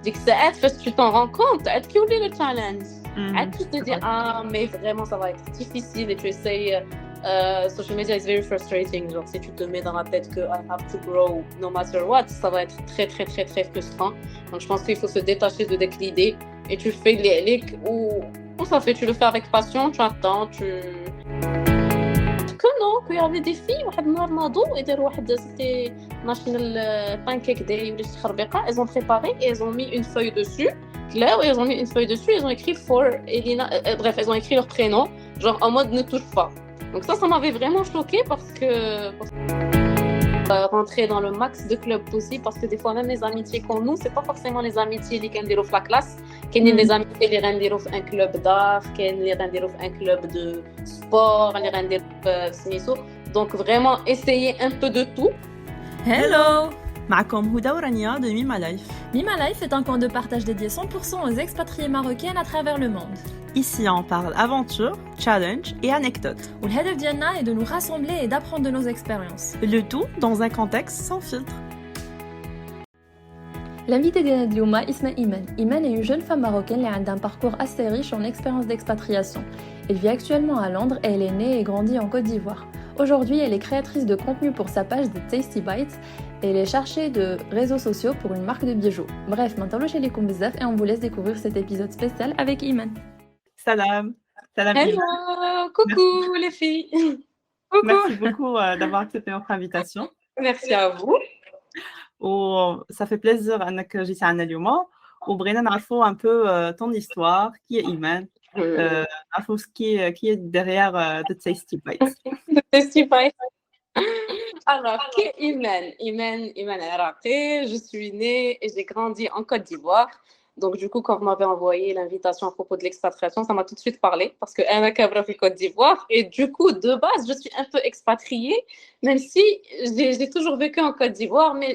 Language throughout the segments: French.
ديك الساعات فاش tu t'en rends compte عاد كيولي le challenge عاد tu te C'est dis vrai. ah mais vraiment ça va être difficile et tu essayes social media is very frustrating genre si tu te mets dans la tête que I have to grow no matter what ça va être très très très très frustrant donc je pense qu'il faut se détacher de l'idée et tu fais les ou ça fait tu le fais avec passion tu attends tu que non qu'il y avait des filles واحد النهار ناضوا يديروا واحد c'était national pancake day ولا شي خربيقه elles ont préparé et elles ont mis une feuille dessus là où ils ont mis une feuille dessus ils ont écrit for Elina bref elles ont écrit leur prénom genre en mode ne touche pas donc ça m'avait vraiment choquée parce que rentrer dans le max de clubs possible parce que des fois même les amitiés qu'on noue c'est pas forcément les amitiés اللي كنديروا في la classe كاينين les amitiés اللي غنديروا في un club d'art كاين اللي غنديروا في un club de sport اللي غنديروا في سميتو donc vraiment essayer un peu de tout. Hello! معكم هدى ورانيا de Mima Life. Mima Life est un camp de partage dédié 100% aux expatriés marocaines à travers le monde. Ici, on parle aventure, challenge et anecdotes. والهدف ديالنا est de nous rassembler et d'apprendre de nos expériences. Le tout dans un contexte sans filtre. L'invité ديالنا اليوم اسمها إيمان. Iman est une jeune femme marocaine qui a un parcours assez riche en expérience d'expatriation. Elle vit actuellement à Londres et elle est née et grandie en Côte d'Ivoire. Aujourd'hui, elle est créatrice de contenu pour sa page de Tasty Bites et elle est chargée de réseaux sociaux pour une marque de bijoux. Bref, maintenant chez les bzaf et on vous laisse découvrir cet épisode spécial avec Iman. Salam. Salam. Hello, coucou les filles. Coucou. Merci beaucoup d'avoir accepté notre invitation. Merci à vous. Ça fait plaisir انك جيتي عندنا اليوم وبغينا نعرفوا un peu ton histoire, qui est Iman, نعرفوا qui est derrière The Tasty Bites. Tasty Bites. Alors, qui est Iman Araqi, je suis née et j'ai grandi en Côte d'Ivoire. Donc, du coup, quand vous m'avez envoyé l'invitation à propos de l'expatriation, ça m'a tout de suite parlé parce que Anna Cabra fait Côte d'Ivoire. Et du coup, de base, je suis un peu expatriée, même si j'ai toujours vécu en Côte d'Ivoire, mais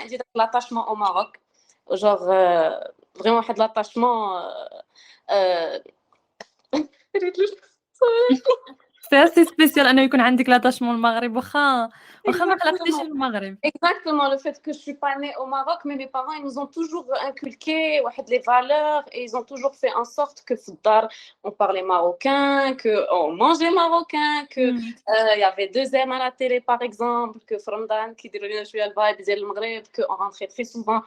j'ai l'attachement au Maroc. Genre, vraiment, j'ai de l'attachement. C'est assez spécial أنه يكون عندك l'attachement المغرب واخا ما خلقتيش المغرب. Exactement, le fait que je suis pas née au Maroc, mais mes parents ils nous ont toujours inculqué les valeurs et ils ont toujours fait en sorte que on parlait marocain, que on mangeait marocain, que y avait 2M à la télé par exemple, que Ramadan qui déroulait le vibe ديال المغرب, que on rentrait très souvent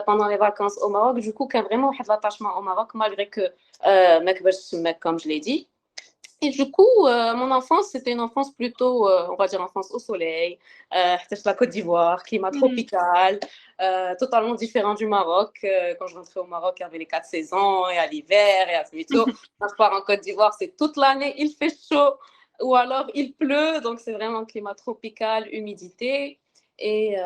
pendant les vacances au Maroc. Du coup, qu'il y a vraiment l'attachement au Maroc malgré que ما كبرتش تماك comme je l'ai dit. Et du coup, mon enfance, c'était une enfance plutôt, on va dire, enfance au soleil, la Côte d'Ivoire, climat tropical, totalement différent du Maroc. Quand je rentrais au Maroc, il y avait les 4 saisons, et à l'hiver, et à Smito. Quand je pars en Côte d'Ivoire, c'est toute l'année, il fait chaud, ou alors il pleut, donc c'est vraiment climat tropical, humidité. Et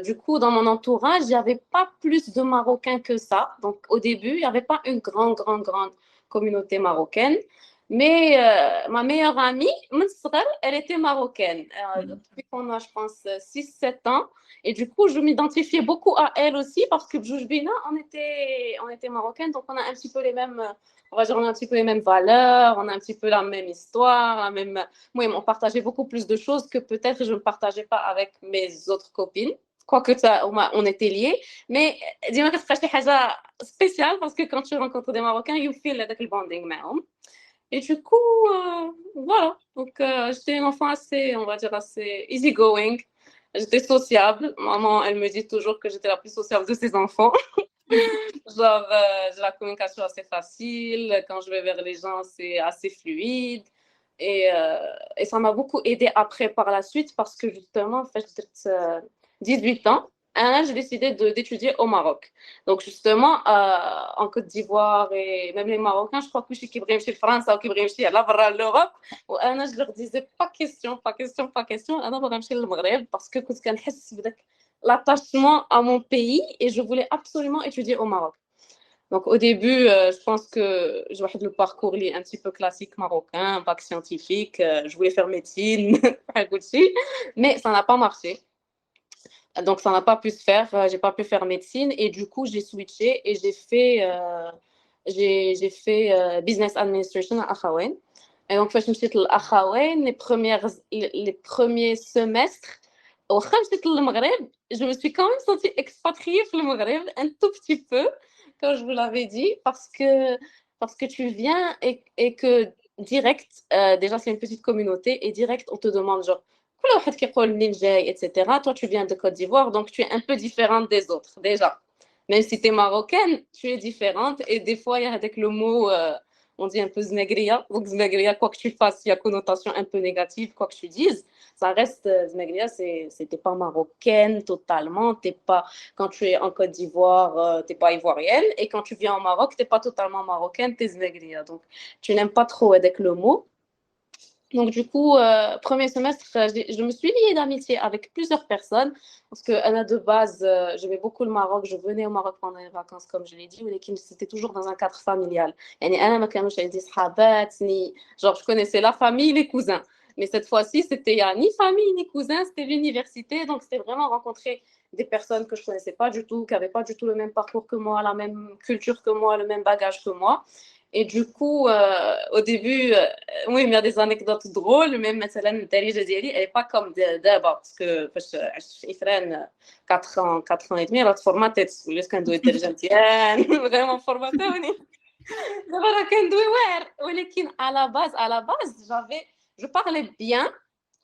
du coup, dans mon entourage, il n'y avait pas plus de Marocains que ça. Donc au début, il n'y avait pas une grande communauté marocaine. Mais ma meilleure amie, elle était marocaine. Depuis qu'on a, je pense, 6-7 ans. Et du coup, je m'identifiais beaucoup à elle aussi parce que Bjoujbina, on était marocaines. Donc, on a un petit peu les mêmes, on va dire, on a un petit peu les mêmes valeurs, on a un petit peu la même histoire, Oui, on partageait beaucoup plus de choses que peut-être je ne partageais pas avec mes autres copines. Quoique on était liés. Mais dis-moi que c'est spécial parce que quand tu rencontres des Marocains, you feel le bonding معهم. Et du coup, voilà. Donc, j'étais une enfant assez, on va dire, assez easygoing. J'étais sociable. Maman, elle me dit toujours que j'étais la plus sociable de ses enfants. Genre, j'ai la communication assez facile. Quand je vais vers les gens, c'est assez fluide. Et ça m'a beaucoup aidée après par la suite parce que justement, en fait, j'ai 18 ans. J'ai décidé d'étudier au Maroc. Donc, justement, en Côte d'Ivoire et même les Marocains, je crois que je suis qui brille chez France ou qui brille chez l'Europe. Je leur disais pas question. أنا بغي نمشي للمغرب parce que كنت كنحس بداك l'attachement à mon pays et je voulais absolument étudier au Maroc. Donc, au début, je pense que je vais le parcours un petit peu classique marocain, bac scientifique. Je voulais faire médecine, mais ça n'a pas marché. Donc, ça n'a pas pu se faire. J'ai pas pu faire médecine et du coup, j'ai switché et j'ai fait business administration à Akhawen. Et donc, je me suis dit, les premiers semestres, واخا مشيت للمغرب je me suis quand même sentie expatriée في المغرب un tout petit peu comme je vous l'avais dit parce que tu viens et que direct déjà c'est une petite communauté et direct on te demande genre كل واحد كيقول منين جاي etc. Toi tu viens de Côte d'Ivoire donc tu es un peu différente des autres déjà même si tu es marocaine tu es différente et des fois il y a avec le mot on dit un peu znegria donc znegria quoi que tu fasses il y a connotation un peu négative quoi que tu dises ça reste Zneglia, t'es pas marocaine totalement, t'es pas quand tu es en Côte d'Ivoire, t'es pas ivoirienne, et quand tu viens au Maroc, t'es pas totalement marocaine, t'es Zneglia. Donc tu n'aimes pas trop avec le mot. Donc du coup, premier semestre, je me suis liée d'amitié avec plusieurs personnes parce que Anna de base, j'aimais beaucoup le Maroc, je venais au Maroc pendant les vacances comme je l'ai dit, mais c'était toujours dans un cadre familial. يعني أنا ما كانوش عندي صحابات ni genre je connaissais la famille, les cousins. Mais cette fois-ci, c'était ni famille ni cousins, c'était l'université, donc c'était vraiment rencontrer des personnes que je connaissais pas du tout, qui avaient pas du tout le même parcours que moi, la même culture que moi, le même bagage que moi. Et du coup, au début, oui, il y a des anecdotes drôles, même مثلا الدارجة ديالي elle est pas comme d'abord parce que فاش عشت في إفران 4 ans et demi راه تفورماتيت وليت كندوي الدارجة مزيان vraiment فورماتوني دابا راه كندوي واعر ولكن à la base je parlais bien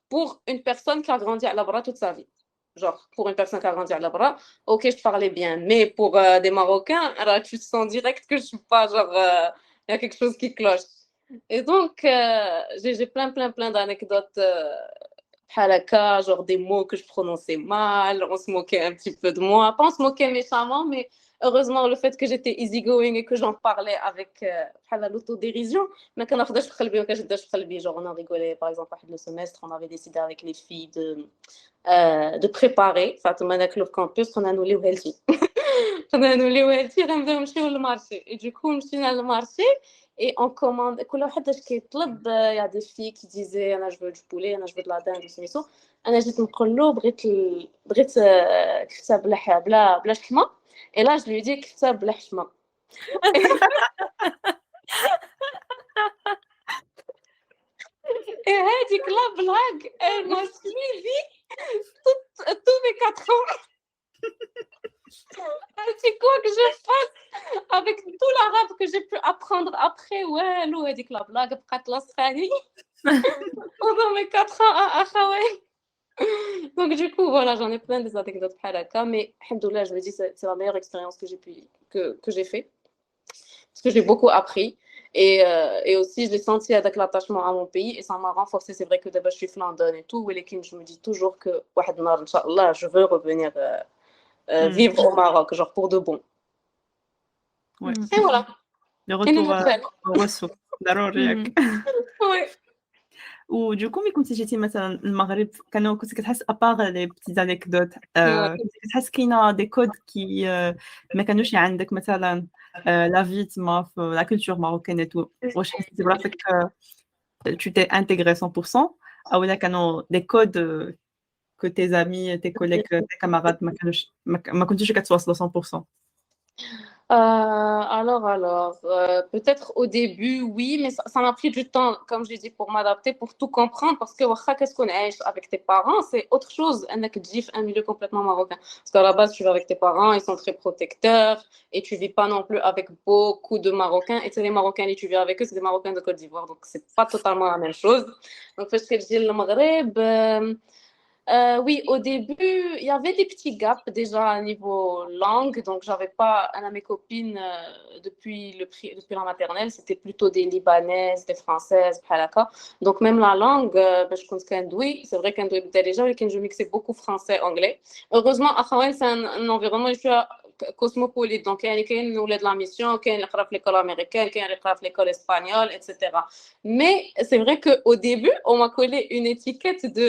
pour une personne qui a grandi à Labra toute sa vie. Genre, pour une personne qui a grandi à Labra, ok, je parlais bien. Mais pour des Marocains, alors, tu sens direct que je suis pas, genre, il y a quelque chose qui cloche. Et donc, j'ai plein d'anecdotes genre des mots que je prononçais mal, on se moquait un petit peu de moi. Pas on se moquait méchamment, mais heureusement, le fait que j'étais easygoing et que j'en parlais avec l'autodérision, mais qu'on a fait genre on a rigolé. Par exemple, le semestre, on avait décidé avec les filles de préparer. Fatima avec le campus, on a annulé Welty. On a annulé Welty, on a annulé le marché. Et du coup, on est le marché. Et on commande, il y a des filles qui disaient je veux du poulet, je veux de la dinde, انا جيت نقول له بغيت كفته بلا شحمه et là je lui ai dit كفته بلا حشمه et هذيك لا blague elle m'a suivi tous mes 4 ans. C'est quoi que je fasse avec tout l'arabe que j'ai pu apprendre après والو هذيك لا blague بقات لاصقاني pendant mes 4 ans à Akhawen. Donc du coup voilà, j'en ai plein des anecdotes par mais alhamdoulilah, je me dis c'est la meilleure expérience que j'ai fait parce que j'ai beaucoup appris et aussi je l'ai senti avec l'attachement à mon pays et ça m'a renforcé. C'est vrai que d'abord je suis flandone et tout, mais je me dis toujours que واحد النهار inchallah je veux revenir vivre au Maroc, genre pour de bon. Ouais. Et voilà. Le retour au ressources. ضروري ياك. Ouais. ودو كو ملي كنتي جيتي مثلا المغرب كنتي كتحس ابار لي بتيز انيكدوت كنتي كتحس كاينه دي كود كي ما كانوش عندك مثلا لا في تما في لا كولتور ماروكين اي تو واش حسيتي براسك tu t'es intégré 100% او لا كانوا دي كود que tes amis tes collègues tes camarades ما كنتيش كتواصلوا 100%. Alors, peut-être au début, oui, mais ça m'a pris du temps, comme je l'ai dit, pour m'adapter, pour tout comprendre, parce que qu'est-ce qu'on est avec tes parents, c'est autre chose, un milieu complètement marocain. Parce qu'à la base, tu vis avec tes parents, ils sont très protecteurs, et tu vis pas non plus avec beaucoup de Marocains, et c'est les Marocains, et tu vis avec eux, c'est des Marocains de Côte d'Ivoire, donc c'est pas totalement la même chose. Donc, parce que je dis le Maghreb, oui, au début, il y avait des petits gaps déjà à niveau langue. Donc, j'avais pas un de mes copines depuis la maternelle. C'était plutôt des Libanaises, des Françaises, bhalaka. Donc, même la langue, je pense qu'indoui, c'est vrai qu'indoui était déjà, mais je mixais beaucoup français-anglais. Heureusement, à Khawaïn, c'est un environnement cosmopolite. Donc, il y a qui de la mission, qui est l'école américaine, qui est l'école espagnole, etc. Mais c'est vrai qu'au début, on m'a collé une étiquette de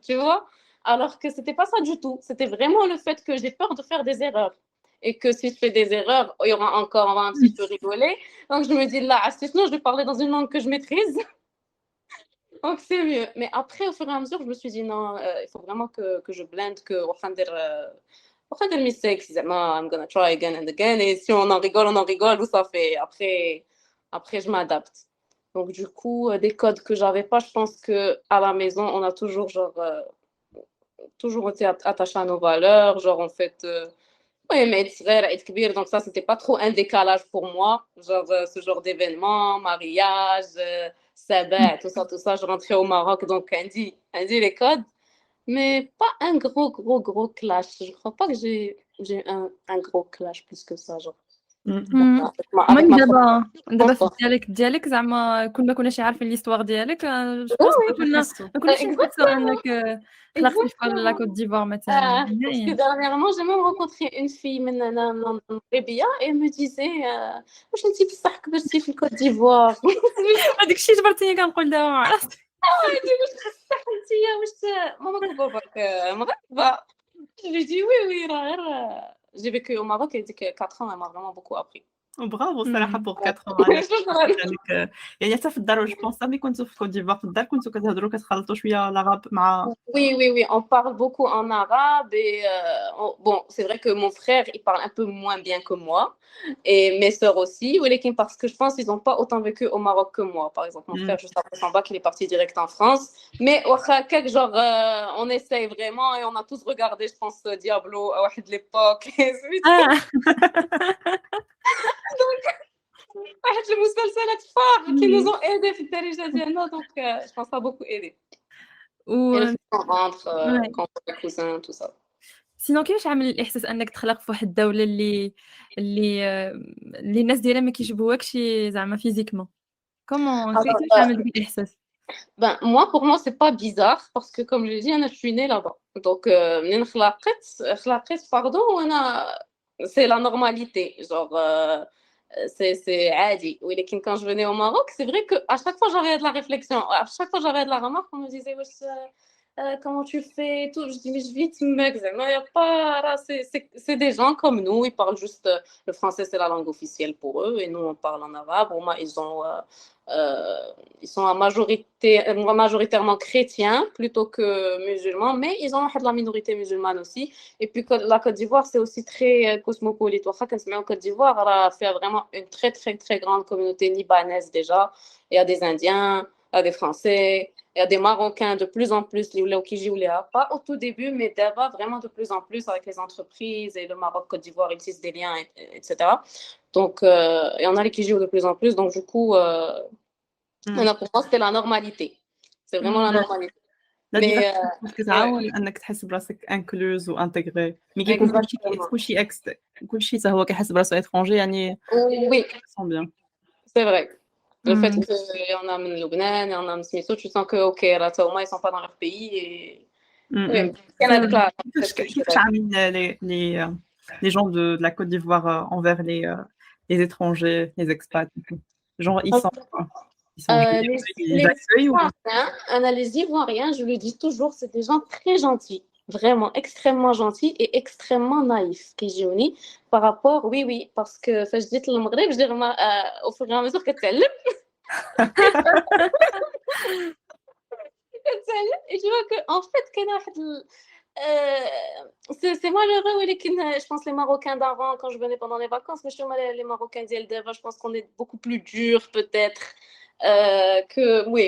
tu vois, alors que c'était pas ça du tout. C'était vraiment le fait que j'ai peur de faire des erreurs et que si je fais des erreurs, on va un petit peu rigoler. Donc je me dis là, sinon je vais parler dans une langue que je maîtrise. Donc c'est mieux. Mais après, au fur et à mesure, je me suis dit non, il faut vraiment que je blende, que on des mistakes, I'm gonna try again and again. Et si on en rigole, ou ça fait. Après je m'adapte. Donc, du coup, des codes que j'avais pas, je pense que à la maison, on a toujours, toujours été attaché à nos valeurs. Genre, en fait, oui, mais être frère, être kbir, donc ça, c'était pas trop un décalage pour moi. Genre, ce genre d'événement, mariage, sabbat, tout ça. Je rentrais au Maroc, donc, on dit les codes. Mais pas un gros clash. Je crois pas que j'ai eu un gros clash plus que ça, genre. Avec المهم ma propre دابا في enfant. الديالك زعما كون ما كناش عارفين ليستوار ديالك جو Oui, بونس oui, ما كناش نحسوا exactement, انك خلقتي في لا كوت ديفوار مثلا parce que نهائيا. dernièrement, j'ai même rencontré une fille من Libye et elle me disait واش انتي بصح كبرتي في الكوت ديفوار هذاك الشيء جبرتيني كنقول دابا مع راسي. قالت لي واش بصح انتيا واش ماماك وباباك مغاربة je lui dis oui راه غير j'ai vécu au Maroc et dit que 4 ans elle m'a vraiment beaucoup appris. برافو صراحة بور 4 ans شكرا. يعني يعني حتى في الدار جو بونس ملي كنتو في كوت ديفوار في الدار كنتو كتهضروا كتخلطوا شوية العرب مع Oui, on parle beaucoup en arabe et bon, c'est vrai que mon frère, il parle un peu moins bien que moi et mes sœurs aussi, parce que je pense qu'ils n'ont pas autant vécu au Maroc que moi. Par exemple, mon frère, juste après son bac, il est parti direct en France. Mais genre, on essaye vraiment et on a tous regardé, je pense, Diablo à de l'époque. واحد المسلسلات فار qui nous ont aidés في الدارجة ديالنا donc je pense ça a beaucoup aidé. Et le fait qu'on rentre, quand on voit les cousins, tout ça. سينو كيفاش عامل الاحساس انك تخلق في واحد الدوله اللي الناس ديالها ما كيشبهوكش زعما فيزيكمون كومون Alors, كيفاش عامل ديك الاحساس؟ ben, moi, pour moi, c'est pas bizarre parce que, comme je l'ai dit, je suis née là-bas. Donc, منين خلقت, pardon, c'est la normalité. Genre, c'est عادي. Oui, mais quand je venais au Maroc, c'est vrai qu'à chaque fois, j'avais de la réflexion. À chaque fois, j'avais de la remarque. On me disait, wesh, comment tu fais et tout. Je dis, mais je vis, mec, il y a pas, là, c'est des gens comme nous. Ils parlent juste, le français, c'est la langue officielle pour eux. Et nous, on parle en arabe. Au moins, ils sont majoritairement chrétiens plutôt que musulmans, mais ils ont de la minorité musulmane aussi. Et puis la Côte d'Ivoire, c'est aussi très cosmopolite. En Côte d'Ivoire, elle fait vraiment une très grande communauté libanaise déjà. Il y a des Indiens, il y a des Français, il y a des Marocains de plus en plus, pas au tout début, mais d'abord vraiment de plus en plus avec les entreprises et le Maroc-Côte d'Ivoire, ils tissent des liens, etc. Donc, il y en a qui jouent de plus en plus. Donc, du coup, pour moi, c'était la normalité. C'est vraiment la normalité. Mais كتعاون انك تحس براسك انكلوز وانتغري مي كيكون كلشي حتى هو كيحس براسو اترونجي يعني oui سون بيان c'est vrai le fait qu'il y en a من لبنان il y en a من سميتو tu sens que ok là ils sont pas dans leur pays et كان هذيك لا كيفاش عاملين les gens de la Côte d'Ivoire envers les étrangers les expats genre ils sont les Ivoiriens, les Ivoiriens, je le dis toujours, c'est des gens très gentils, vraiment extrêmement gentils et extrêmement naïfs qui jouent par rapport, oui, parce que je dis le Maghreb, je dis au fur et à mesure que tu et tu vois que en fait c'est malheureux je pense les Marocains d'avant quand je venais pendant les vacances mais les Marocains d'avant je pense qu'on est beaucoup plus durs peut-être que oui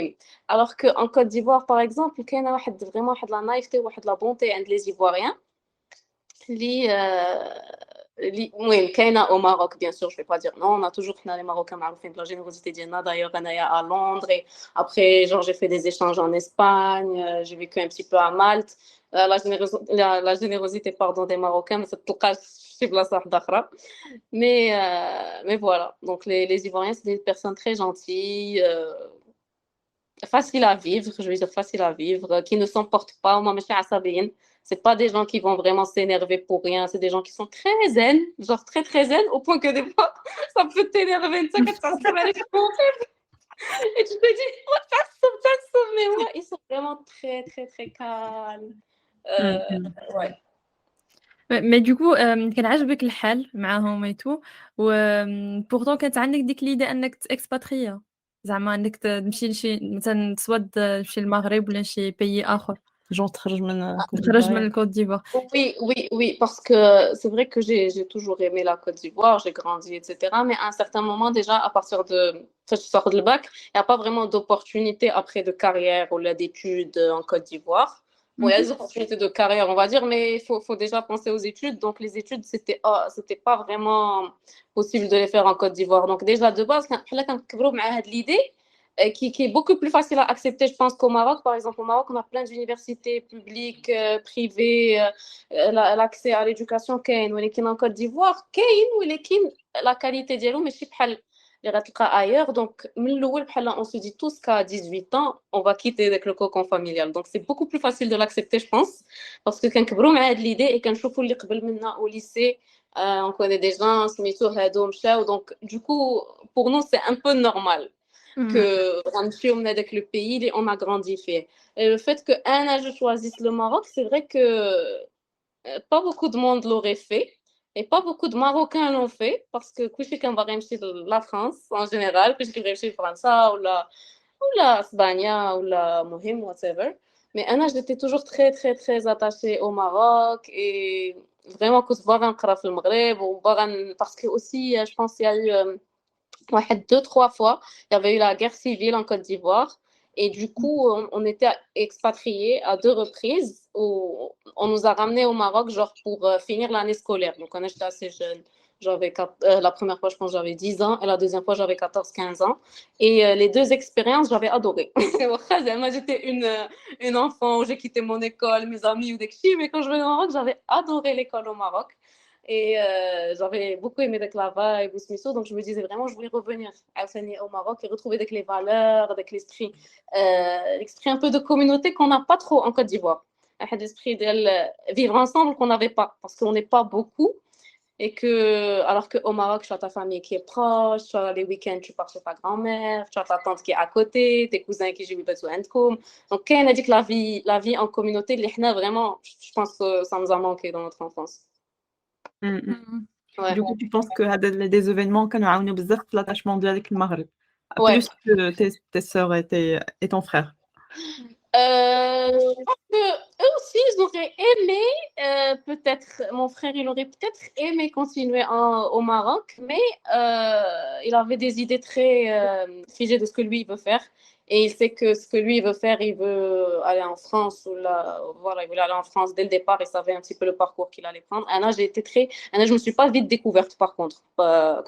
alors qu'en Côte d'Ivoire par exemple il y a vraiment de la naïveté de la bonté entre les Ivoiriens oui, كاينة au Maroc, bien sûr, je vais pas dire non. On a toujours les Marocains معروفين de la générosité d'Iana. D'ailleurs, à Londres. Et après, genre, j'ai fait des échanges en Espagne. J'ai vécu un petit peu à Malte. La générosité, pardon, des Marocains, mais ça te mais voilà. Donc, les Ivoiriens, c'est des personnes très gentilles, faciles à vivre. Je veux dire, faciles à vivre, qui ne s'emportent pas. Moi, je suis c'est pas des gens qui vont vraiment s'énerver pour rien. C'est des gens qui sont très zen, genre très zen, au point que des fois, ça peut t'énerver. Et tu te dis, oh, mais ouais, ils sont vraiment très calmes. Ouais. Mais du coup كان عاجبك الحال معاهم ايتو و pourtant كانت عندك ديك ليدي انك تاكسباتريا زعما انك تمشي لشي مثلا تسود لشي المغرب ولا شي بيي اخر genre تخرج من Côte خرج من d'Ivoire. الكوت ديفوار. Oui, parce que c'est vrai que j'ai toujours aimé la Côte d'Ivoire, j'ai grandi, etc. Mais à un certain moment, déjà, à partir de, quand je sors de bac, il n'y a pas vraiment d'opportunité après de carrière ou là, d'études en Côte d'Ivoire. Bon, il y a des opportunités de carrière, on va dire, mais il faut déjà penser aux études. Donc, les études, c'était pas vraiment possible de les faire en Côte d'Ivoire. Donc, déjà, de base, quand l'idée, qui est beaucoup plus facile à accepter, je pense, qu'au Maroc. Par exemple, au Maroc, on a plein d'universités publiques, privées, l'accès à l'éducation, ولكن en Côte d'Ivoire, ولكن la qualité ديالو ماشي بحال اللي غتلقى ailleurs. Donc, من الأول بحال on se dit tous qu'à 18 ans, on va quitter avec le cocon familial. Donc, c'est beaucoup plus facile de l'accepter, je pense, parce que كنكبروا مع هاد l'idée et كنشوفوا اللي قبل منا au lycée, on connaît des gens, سميتو هادو مشاو. Donc, du coup, pour nous, c'est un peu normal que avec le pays, on a grandi fait. Et le fait qu'un âge choisisse le Maroc, c'est vrai que pas beaucoup de monde l'aurait fait et pas beaucoup de Marocains l'ont fait parce que quand on va la France en général, quand on va France ou la Espagne ou la Mohim, whatever. Mais un âge, j'étais toujours très, très, très attachée au Maroc et vraiment que voir un le Maghreb parce que aussi, je pense qu'il y a eu 2-3 fois, il y avait eu la guerre civile en Côte d'Ivoire. Et du coup, on était expatriés à 2 reprises. Où on nous a ramenés au Maroc genre pour finir l'année scolaire. Donc, on était assez jeunes. La première fois, je pense, j'avais 10 ans. Et la deuxième fois, j'avais 14-15 ans. Et les 2 expériences, j'avais adoré. Moi, j'étais une enfant où j'ai quitté mon école, mes amis ou des kchis. Mais quand je venais au Maroc, j'avais adoré l'école au Maroc. Et j'avais beaucoup aimé avec la vibe, donc je me disais vraiment, je voulais revenir au Maroc et retrouver avec les valeurs, avec l'esprit un peu de communauté qu'on n'a pas trop en Côte d'Ivoire. L'esprit de vivre ensemble qu'on n'avait pas, parce qu'on n'est pas beaucoup. Et que, alors qu'au Maroc, tu as ta famille qui est proche, tu as les week-ends, tu pars chez ta grand-mère, tu as ta tante qui est à côté, tes cousins qui jouent au Handcom. Donc, quand on a dit que la vie en communauté, vraiment, je pense que ça nous a manqué dans notre enfance. Ouais. Du coup, tu penses que des événements كانوا عاونوا بزاف في l'attachement ديالك للمغرب Ouais. plus que tes sœurs et ton frère. Je pense que eux aussi, ils auraient aimé, peut-être, mon frère, il aurait peut-être aimé continuer au Maroc, mais il avait des idées très figées de ce que lui, il veut faire. Et il sait que ce que lui, il veut faire, il veut aller en France. Voilà, il voulait aller en France dès le départ. Il savait un petit peu le parcours qu'il allait prendre. Je me suis pas vite découverte, par contre,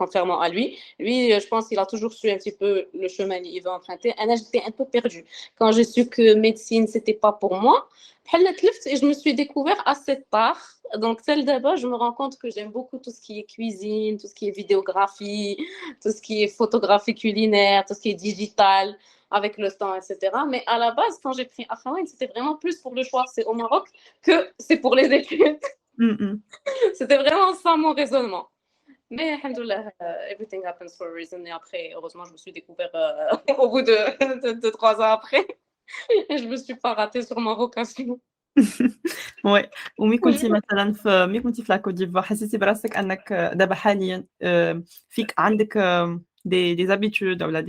contrairement à lui. Lui, je pense qu'il a toujours su un petit peu le chemin qu'il veut emprunter. J'étais un peu perdue. Quand j'ai su que médecine, c'était pas pour moi, et je me suis découvert assez tard. Donc, celle d'abord, je me rends compte que j'aime beaucoup tout ce qui est cuisine, tout ce qui est vidéographie, tout ce qui est photographie culinaire, tout ce qui est digital, avec le temps, etc. Mais à la base, quand j'ai pris Akhawaïn, c'était vraiment plus pour le choix, c'est au Maroc, que c'est pour les études. C'était vraiment ça mon raisonnement. Mais, alhamdoulilah, everything happens for a reason. Et après, heureusement, je me suis découvert au bout de 3 ans après. Et je me suis pas ratée sur ma vocation. وي ومي كنتي مثلا مي كنتي في لاكوت ديفوار حسيتي براسك انك دابا حاليا فيك عندك دي زابيتود ولا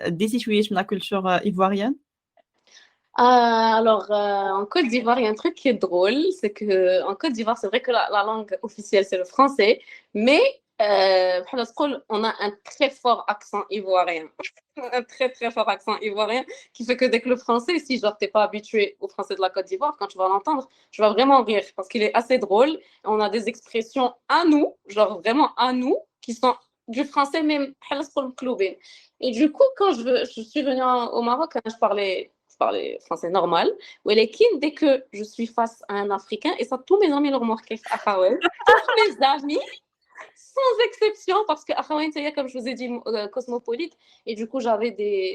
دي سيتويشن من لا كولتور ايفواريان. Alors, en Côte d'Ivoire, il y a un truc qui est drôle, c'est que en Côte d'Ivoire, c'est vrai que la langue officielle, c'est le français, mais on a un très fort accent ivoirien. Un très, très fort accent ivoirien qui fait que dès que le français, si genre t'es pas habitué au français de la Côte d'Ivoire, quand tu vas l'entendre, tu vas vraiment rire parce qu'il est assez drôle. On a des expressions à nous, genre vraiment à nous, qui sont du français même. Et du coup, quand je suis venue au Maroc, je parlais français normal. Dès que je suis face à un Africain, et ça, tous mes amis l'ont remarqué, tous mes amis, sans exception, parce que comme je vous ai dit, cosmopolite, et du coup, j'avais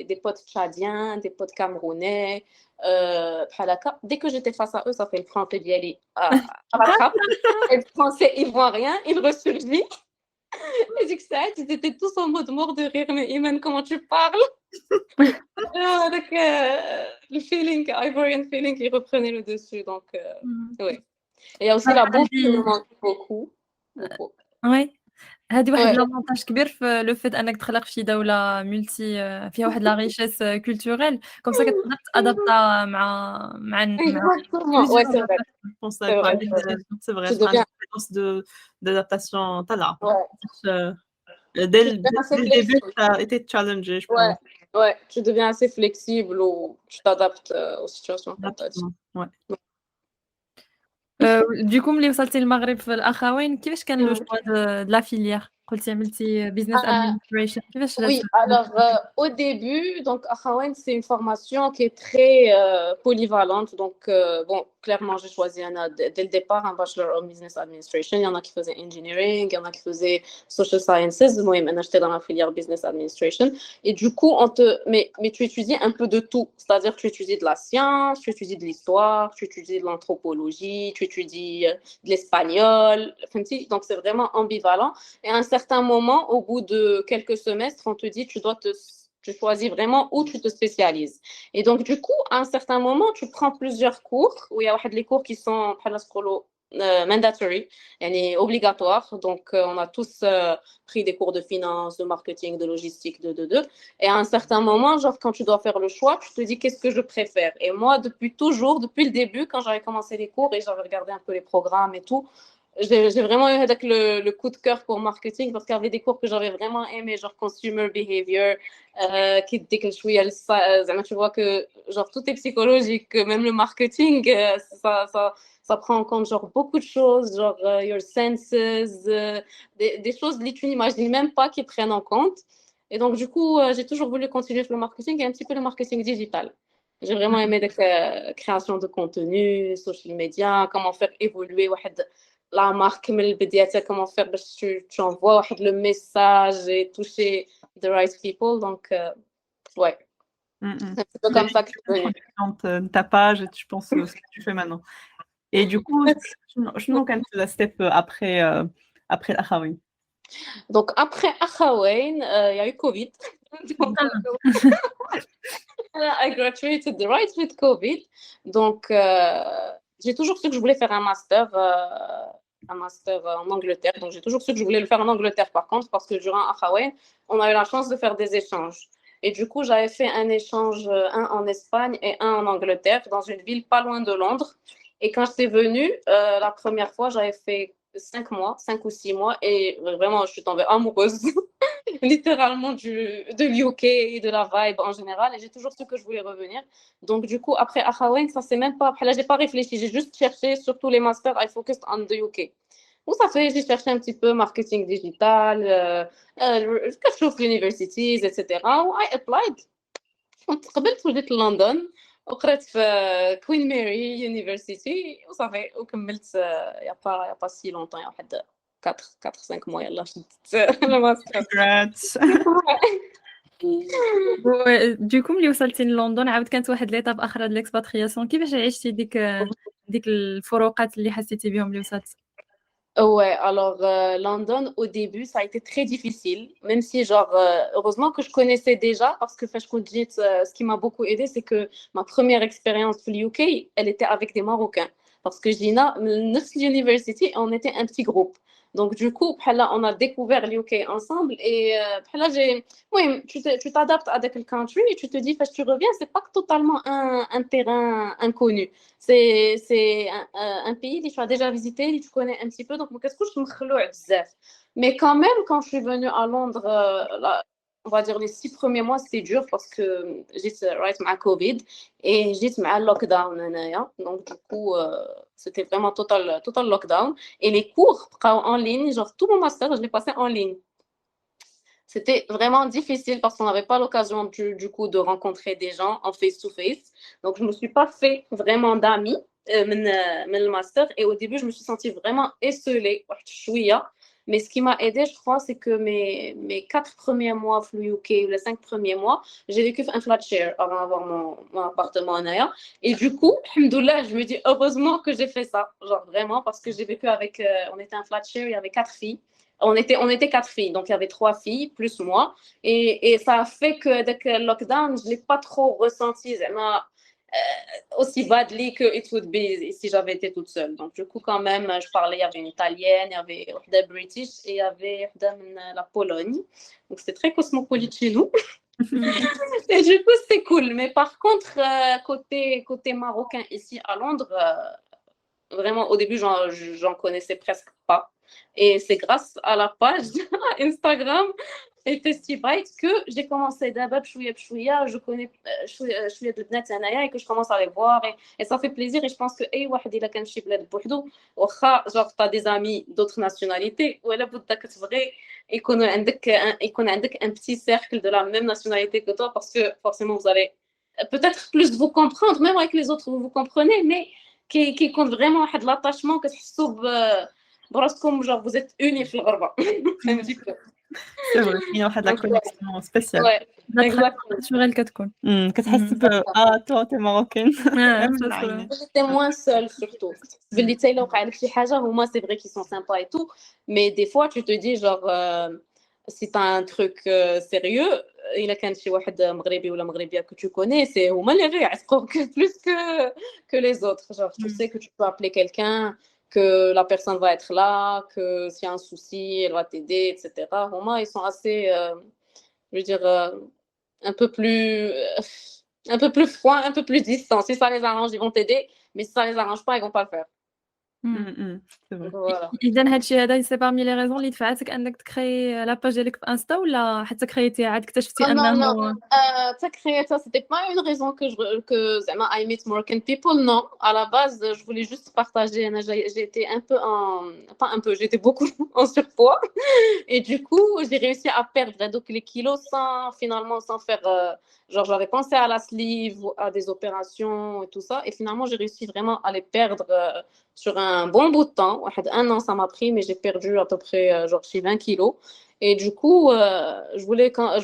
des potes tchadiens, des potes camerounais, dès que j'étais face à eux, ça fait le français d'y aller à la trappe, et le français ivoirien, il ressurgit. Et du coup, ils étaient tous en mode mort de rire, mais Iman, comment tu parles? Avec le feeling, Ivorian feeling, il reprenait le dessus, donc oui. Et il y a aussi la bouffe qui me manque beaucoup. Ouais. هذه واحد Ouais. لافونتاج كبير في لو فيت أنك تخلق في شي دولة ملتي فيها واحد لا ريشيس كولتوريل كوم سا كتقدر تأدابتا مع Exactement. Ouais, plusieurs c'est vrai. Je pense C'est par vrai, c'est vrai. l'intelligence, c'est vrai, Tu je prends une deviens, compétence d'adaptation طلع. ouais, Dès tu le deviens assez dès le début, flexible. tu as été challengé, je Ouais, pense. ouais, tu deviens assez flexible ou tu t'adaptes aux situations, comme tu as dit. Rapidement, ouais. دوكو ملي وصلتي للمغرب في الأخوين كيفاش كان لو Mm. شوا د لا filière قلتي عملتي business administration كيفاش Oui, alors au début, donc Akhawen, c'est une formation qui est très polyvalente. Donc, bon, clairement, j'ai choisi dès le départ un bachelor en business administration. Il y en a qui faisaient engineering, il y en a qui faisaient social sciences. Moi, maintenant, j'étais dans la filière business administration. Et du coup, mais tu étudies un peu de tout. C'est-à-dire, tu étudies de la science, tu étudies de l'histoire, tu étudies de l'anthropologie, tu étudies de l'espagnol. Donc, c'est vraiment ambivalent. Et à un certain moment, au bout de quelques semestres, on te dit tu choisis vraiment où tu te spécialises. Et donc, du coup, à un certain moment, tu prends plusieurs cours, où il y a les cours qui sont mandatory, obligatoires. Donc, on a tous pris des cours de finance, de marketing, de logistique, de. Et à un certain moment, genre, quand tu dois faire le choix, tu te dis qu'est-ce que je préfère. Et moi, depuis le début, quand j'avais commencé les cours et j'avais regardé un peu les programmes et tout, j'ai vraiment eu le coup de cœur pour marketing parce qu'il y avait des cours que j'avais vraiment aimé, genre consumer behavior, qui dès que je suis tu vois que genre tout est psychologique, même le marketing, ça prend en compte genre beaucoup de choses, genre your senses, des choses que tu n'imagines même pas qu'ils prennent en compte. Et donc du coup, j'ai toujours voulu continuer sur le marketing et un petit peu le marketing digital. J'ai vraiment aimé la création de contenu, social media, comment faire évoluer la marque من البداية, comment faire tu envoies le message et toucher the right people. Donc ouais, c'est un petit peu comme ça que je suis venue. De ta page et tu penses ce que tu fais maintenant. Et du coup, شنو كانت la step après الأخوين؟ Donc après Akhawain, il y a eu Covid. Donc, I graduated right with COVID. Donc j'ai toujours su que je voulais faire un master en Angleterre. Donc j'ai toujours su que je voulais le faire en Angleterre par contre, parce que durant Akhawain, on a eu la chance de faire des échanges. Et du coup, j'avais fait un échange, un en Espagne et un en Angleterre, dans une ville pas loin de Londres. Et quand j'étais venue, la première fois, j'avais fait 5 ou 6 mois, et vraiment, je suis tombée amoureuse littéralement de l'UK et de la vibe en général. Et j'ai toujours su que je voulais revenir. Donc, du coup, après Akhawain, ça c'est même pas. Là, j'ai pas réfléchi. J'ai juste cherché sur tous les masters. I focused on the UK. Où ça fait, j'ai cherché un petit peu marketing digital, كتشوف universities, etc. I applied. قبلت وجيت لندن وقريت في كوين ماري يونيفرسيتي وصافي وكملت يا با سي لونطون يا واحد 4 5 mois يلا شدت الماستر. Congrats. دوكو ملي وصلتي للندن عاود كانت واحد ليطاب اخرى د ليكسباترياسيون كيفاش عشتي ديك الفروقات اللي حسيتي بهم ملي وصلتي؟ Ouais, alors London, au début, ça a été très difficile, même si, genre, heureusement que je connaissais déjà, parce que ce qui m'a beaucoup aidé, c'est que ma première expérience au UK, elle était avec des Marocains. Parce que Gina, notre university, on était un petit groupe. Donc, du coup, on a découvert l'UK ensemble et oui, tu t'adaptes à quel country et tu te dis, tu reviens, c'est pas totalement un terrain inconnu. C'est un pays que tu as déjà visité, que tu connais un petit peu, donc qu'est-ce que je me خلوع بزاف. Mais quand même, quand je suis venue à Londres, on va dire les 6 premiers mois, c'était dur parce que j'étais right avec Covid et j'étais avec le lockdown. Donc du coup, c'était vraiment total lockdown. Et les cours en ligne, genre tout mon master, je l'ai passé en ligne. C'était vraiment difficile parce qu'on n'avait pas l'occasion du coup de rencontrer des gens en face-to-face. Donc, je ne me suis pas fait vraiment d'amis le master. Et au début, je me suis sentie vraiment esselée. Mais ce qui m'a aidée, je crois, c'est que mes 4 premiers mois au UK, les 5 premiers mois, j'ai vécu un flat share avant d'avoir mon appartement en Naya. Et du coup, alhamdoulilah, je me dis heureusement que j'ai fait ça. Genre vraiment, parce que j'ai vécu avec, on était un flat share, il y avait 4 filles. On était 4 filles, donc il y avait 3 filles plus moi. Et ça a fait que dès que le lockdown, je ne l'ai pas trop ressenti. aussi badly que it would be si j'avais été toute seule. Donc, du coup, quand même, je parlais, il y avait une Italienne, il y avait une British et il y avait une la Pologne. Donc, c'était très cosmopolite chez nous. Et du coup, c'est cool. Mais par contre, côté marocain ici à Londres, vraiment, au début, j'en connaissais presque pas. Et c'est grâce à la page Instagram et Festibytes que j'ai commencé d'abord بشوية, je connais شوية de البنات هنايا et que je commence à les voir et ça fait plaisir et je pense que اي واحد الا كان شي بلاد بوحدو واخا genre t'as des amis d'autres nationalités ولا بدك تبغي يكون عندك un petit cercle de la même nationalité que toi parce que forcément vous allez peut-être plus vous comprendre même avec les autres vous comprenez mais qui يكون vraiment واحد l'attachement كتحسوا براسكم genre vous êtes unis في الغربة فهمتي C'est vrai, il y a la connexion spéciale. Ouais, exactement. naturel كتكون. كتحس toi t'es marocaine. J'étais moins seule surtout. باللي تاي لو وقع لك شي حاجة هما c'est vrai qu'ils sont sympas et tout, mais des fois tu te dis genre si t'as un truc sérieux إلا كان شي واحد مغربي ولا مغربية que tu connais c'est هما اللي غيعصقوك plus que les autres. Genre tu sais que tu peux appeler quelqu'un, que la personne va être là, que s'il y a un souci, elle va t'aider, etc. Moi, ils sont assez, je veux dire, un peu plus froids, un peu plus distants. Si ça les arrange, ils vont t'aider, mais si ça les arrange pas, ils vont pas le faire. إذا هادشي هذا سي parmi les raisons اللي دفعتك أنك تكري لاباج ديالك في انستا ولا حتى كريتيها عاد اكتشفتي أنه Ça créer ça, c'était pas une raison que I meet Moroccan people, non. À la base, je voulais juste partager. J'étais un peu pas un peu, j'étais beaucoup en surpoids. Et du coup, j'ai réussi à perdre donc les kilos sans faire. Genre, j'avais pensé à la sleeve, à des opérations et tout ça. Et finalement, j'ai réussi vraiment à les perdre sur un bon bout de temps. Un an, ça m'a pris, mais j'ai perdu à peu près genre 20 kilos. Et du coup, je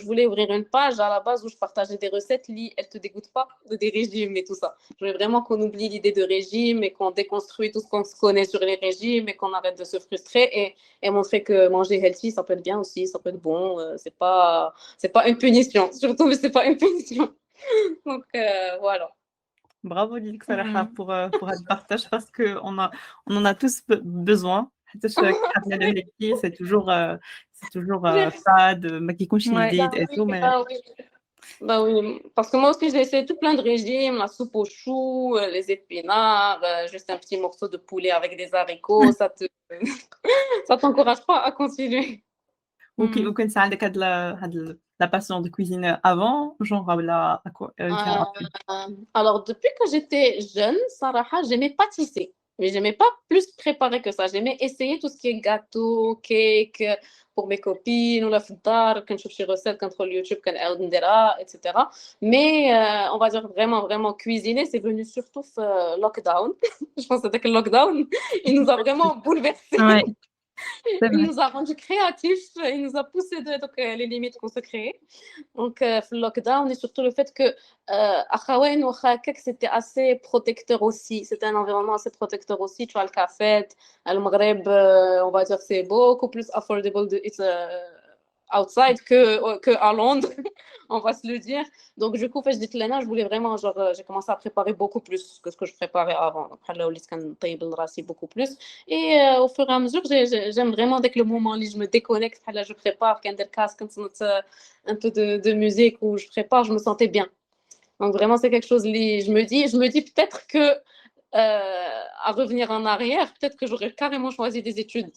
voulais ouvrir une page à la base où je partageais des recettes. Elles te dégoûtent pas des régimes et tout ça. Je voulais vraiment qu'on oublie l'idée de régime et qu'on déconstruit tout ce qu'on se connaît sur les régimes et qu'on arrête de se frustrer et montrer que manger healthy, ça peut être bien aussi, ça peut être bon. C'est pas une punition. Surtout, mais c'est pas une punition. Donc, voilà. Bravo Lilk Salaha pour le partage parce qu'on en a tous besoin. C'est toujours fade, ما كيكونش جديد et tout, mais Bah oui, parce que moi aussi j'ai essayé tout plein de régimes, la soupe aux choux, les épinards, juste un petit morceau de poulet avec des haricots, ça t'encourage pas à continuer. وكنت عندك هاد la passion de cuisine avant, genre à quoi Alors depuis que j'étais jeune, Sarah, j'aimais pâtisser. Mais j'aimais pas plus préparer que ça. J'aimais essayer tout ce qui est gâteau, cake pour mes copines ou la fdar, quand je fais recettes contre YouTube, etc. Mais on va dire vraiment cuisiner, c'est venu surtout lockdown. Je pense que c'était que le lockdown, il nous a vraiment bouleversés. Ouais. Il nous a rendus créatifs, il nous a poussé les limites qu'on se créait. Donc, le lockdown et surtout le fait que Akhawen ou Khakek, c'était assez protecteur aussi. C'était un environnement assez protecteur aussi. Tu as le café, le Maghreb, on va dire c'est beaucoup plus affordable outside que à Londres, on va se le dire. Donc, du coup, je voulais vraiment, genre, j'ai commencé à préparer beaucoup plus que ce que je préparais avant. Après, là, beaucoup plus. Et au fur et à mesure, j'aime vraiment, dès que le moment où je me déconnecte, là, je prépare, quand il casque, un peu de musique où je prépare, je me sentais bien. Donc, vraiment, c'est quelque chose, je me dis peut-être que, à revenir en arrière, peut-être que j'aurais carrément choisi des études,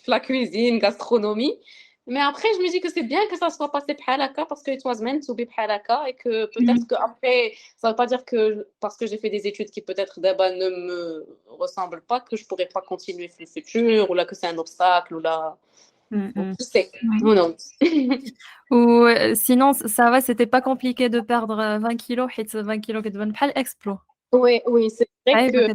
la cuisine, gastronomie. Mais après, je me dis que c'est bien que ça soit passé bhalaka parce que it was meant to be bhalaka et que peut-être qu'après, ça ne veut pas dire que parce que j'ai fait des études qui peut-être d'abord ne me ressemblent pas que je ne pourrais pas continuer le futur ou là que c'est un obstacle ou là. Tu sais, non. Ou sinon, ça va, c'était pas compliqué de perdre 20 kilos, 20 kilos qui deviennent pas l'explo. Oui, c'est vrai que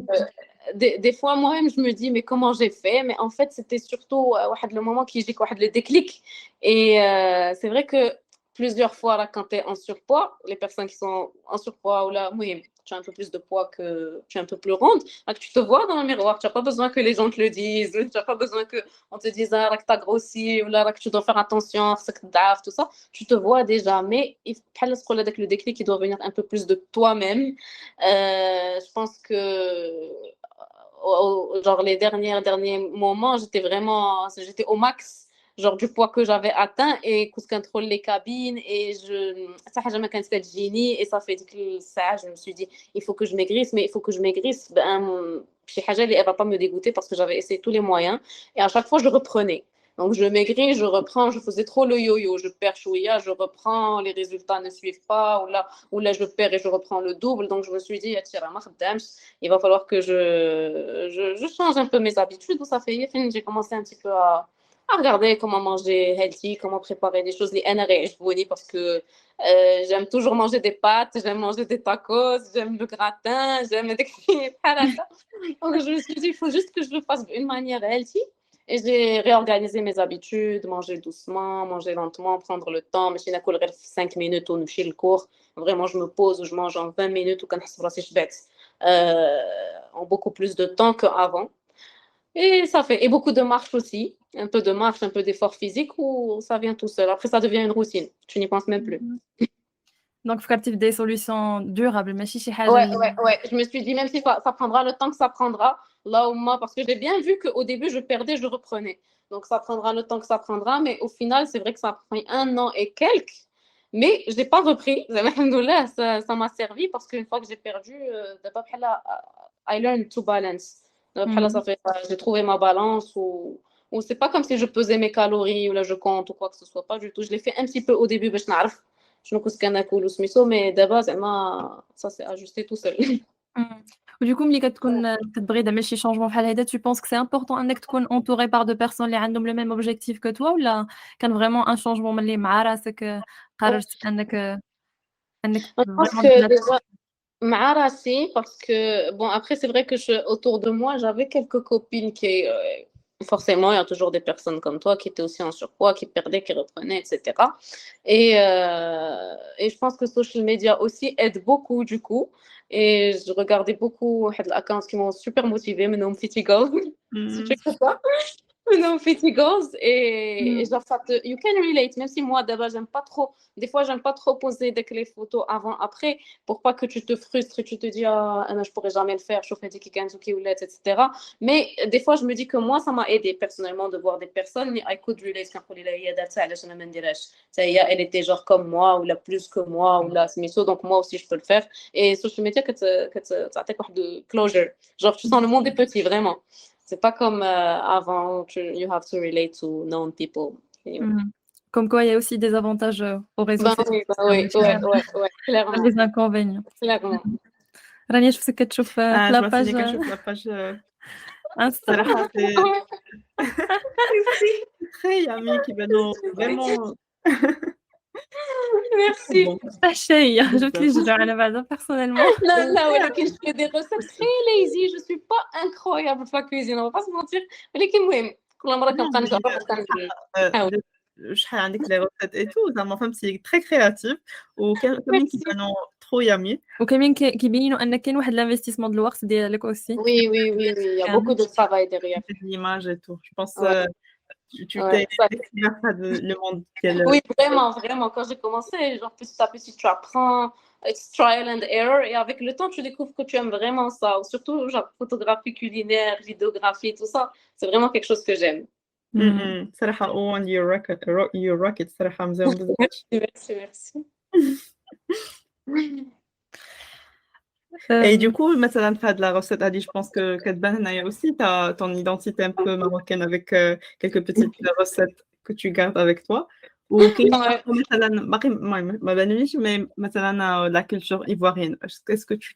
des fois, moi-même, je me dis, mais comment j'ai fait? Mais en fait, c'était surtout le moment qui j'ai le déclic. Et c'est vrai que plusieurs fois, là, quand tu es en surpoids, les personnes qui sont en surpoids, ou là, oui, tu as un peu plus de poids, que tu es un peu plus ronde, donc tu te vois dans le miroir. Tu n'as pas besoin que les gens te le disent. Tu n'as pas besoin qu'on te dise que tu as grossi ou là, que tu dois faire attention, tout ça. Tu te vois déjà. Mais le déclic qui doit venir un peu plus de toi-même. Je pense que genre les derniers moments, j'étais au max genre du poids que j'avais atteint et que je contrôle les cabines et ça n'a jamais été génie et ça fait que ça je me suis dit il faut que je maigrisse mais il faut que je maigrisse chez Hajel elle va pas me dégoûter parce que j'avais essayé tous les moyens et à chaque fois je reprenais donc je maigris, je reprends, je faisais trop le yo-yo, je perds chouïa, je reprends, les résultats ne suivent pas ou là je perds et je reprends le double donc je me suis dit il va falloir que je change un peu mes habitudes. Ça fait j'ai commencé un petit peu à regarder comment manger healthy, comment préparer des choses les NRH parce que j'aime toujours manger des pâtes, j'aime manger des tacos, j'aime le gratin, j'aime des donc je me suis dit il faut juste que je le fasse d'une manière healthy et j'ai réorganisé mes habitudes, manger doucement, manger lentement, prendre le temps, mais je n'ai 5 minutes ou chez le cours, vraiment je me pose ou je mange en 20 minutes ou quand en beaucoup plus de temps qu'avant. Et ça fait, et beaucoup de marche aussi, un peu de marche, un peu d'effort physique, où ça vient tout seul. Après, ça devient une routine. Tu n'y penses même plus. Donc, faut activer des solutions durables, mais si ouais. Je me suis dit, même si ça prendra le temps que ça prendra, là au moins, parce que j'ai bien vu qu'au début, je perdais, je reprenais. Donc, ça prendra le temps que ça prendra, mais au final, c'est vrai que ça a pris 1 an et quelques. Mais je n'ai pas repris. Ça m'a servi parce qu'une fois que j'ai perdu, I learned to balance. J'ai trouvé ma balance ou c'est pas comme si je pesais mes calories ou là je compte ou quoi que ce soit, pas du tout. Je l'ai fait un petit peu au début, mais d'abord, ça s'est ajusté tout seul. Du coup, ملي كتبغي تعمل شي changement بحال هذا, tu penses que c'est important انك تكون entouré par deux personnes اللي عندهم le même objectif que toi ولا كان vraiment un changement ملي مع راسك قررت انك Je pense vraiment que déjà, مع راسي, parce que, bon, après, c'est vrai que autour de moi, j'avais quelques copines qui, forcément, il y a toujours des personnes comme toi qui étaient aussi en surpoids, qui perdaient, qui reprenaient, etc. Et je pense que social media aussi aide beaucoup, du coup. Et je regardais beaucoup des accounts qui m'ont super motivée, mais non, Fitty Girl, si tu sais quoi. Non, Fitty Girls et genre you can relate, même si moi d'abord des fois j'aime pas trop poser les photos avant après pour pas que tu te frustres et tu te dis je pourrais jamais le faire, je fais des kikanzuki ou etc. Mais des fois je me dis que moi ça m'a aidé personnellement de voir des personnes mais I could relate quand elle était genre comme moi ou la plus que moi ou la smiso donc moi aussi je peux le faire et social media que ça t'accorde de closure, genre tu sens le monde est petit vraiment. C'est pas comme avant, you have to relate to known people. Comme quoi, il y a aussi des avantages aux réseaux sociaux. Oui, clairement. Des inconvénients. Clairement. رانيا شفتك كتشوف la page Insta. Très yummy qui va nous vraiment. Merci. Pas شيء je te jure على بعضها personnellement. لا ولكن je fais des recettes très lazy, je suis pas incroyable pour la cuisine, on va pas se mentir. ولكن المهم كل مرة كنبقى نجرب شحال عندك les recettes et tout, زعما فهمتي très créatif وكاين كيبانوا trop yummy. وكمان كيبينوا ان كاين واحد l'investissement de الوقت ديالك aussi. Oui, il y a beaucoup de travail derrière. Des images et tout. Je pense tu t'es découvert le monde. Oui, vraiment. Quand j'ai commencé, genre petit à petit, tu apprends, it's trial and error, et avec le temps, tu découvres que tu aimes vraiment ça. Surtout, genre, photographie culinaire, vidéographie, tout ça, c'est vraiment quelque chose que j'aime. صراحة on you rock it صراحة مزيان بزاف. Merci. Et du coup, مثلا في هاد la recette هادي, je pense que كتبان هنايا aussi t'as ton identité un peu marocaine avec quelques petites recettes que tu gardes avec toi. وكاين مثلا باقي ما بانوليش mais مثلا la culture ivoirienne. Est-ce que tu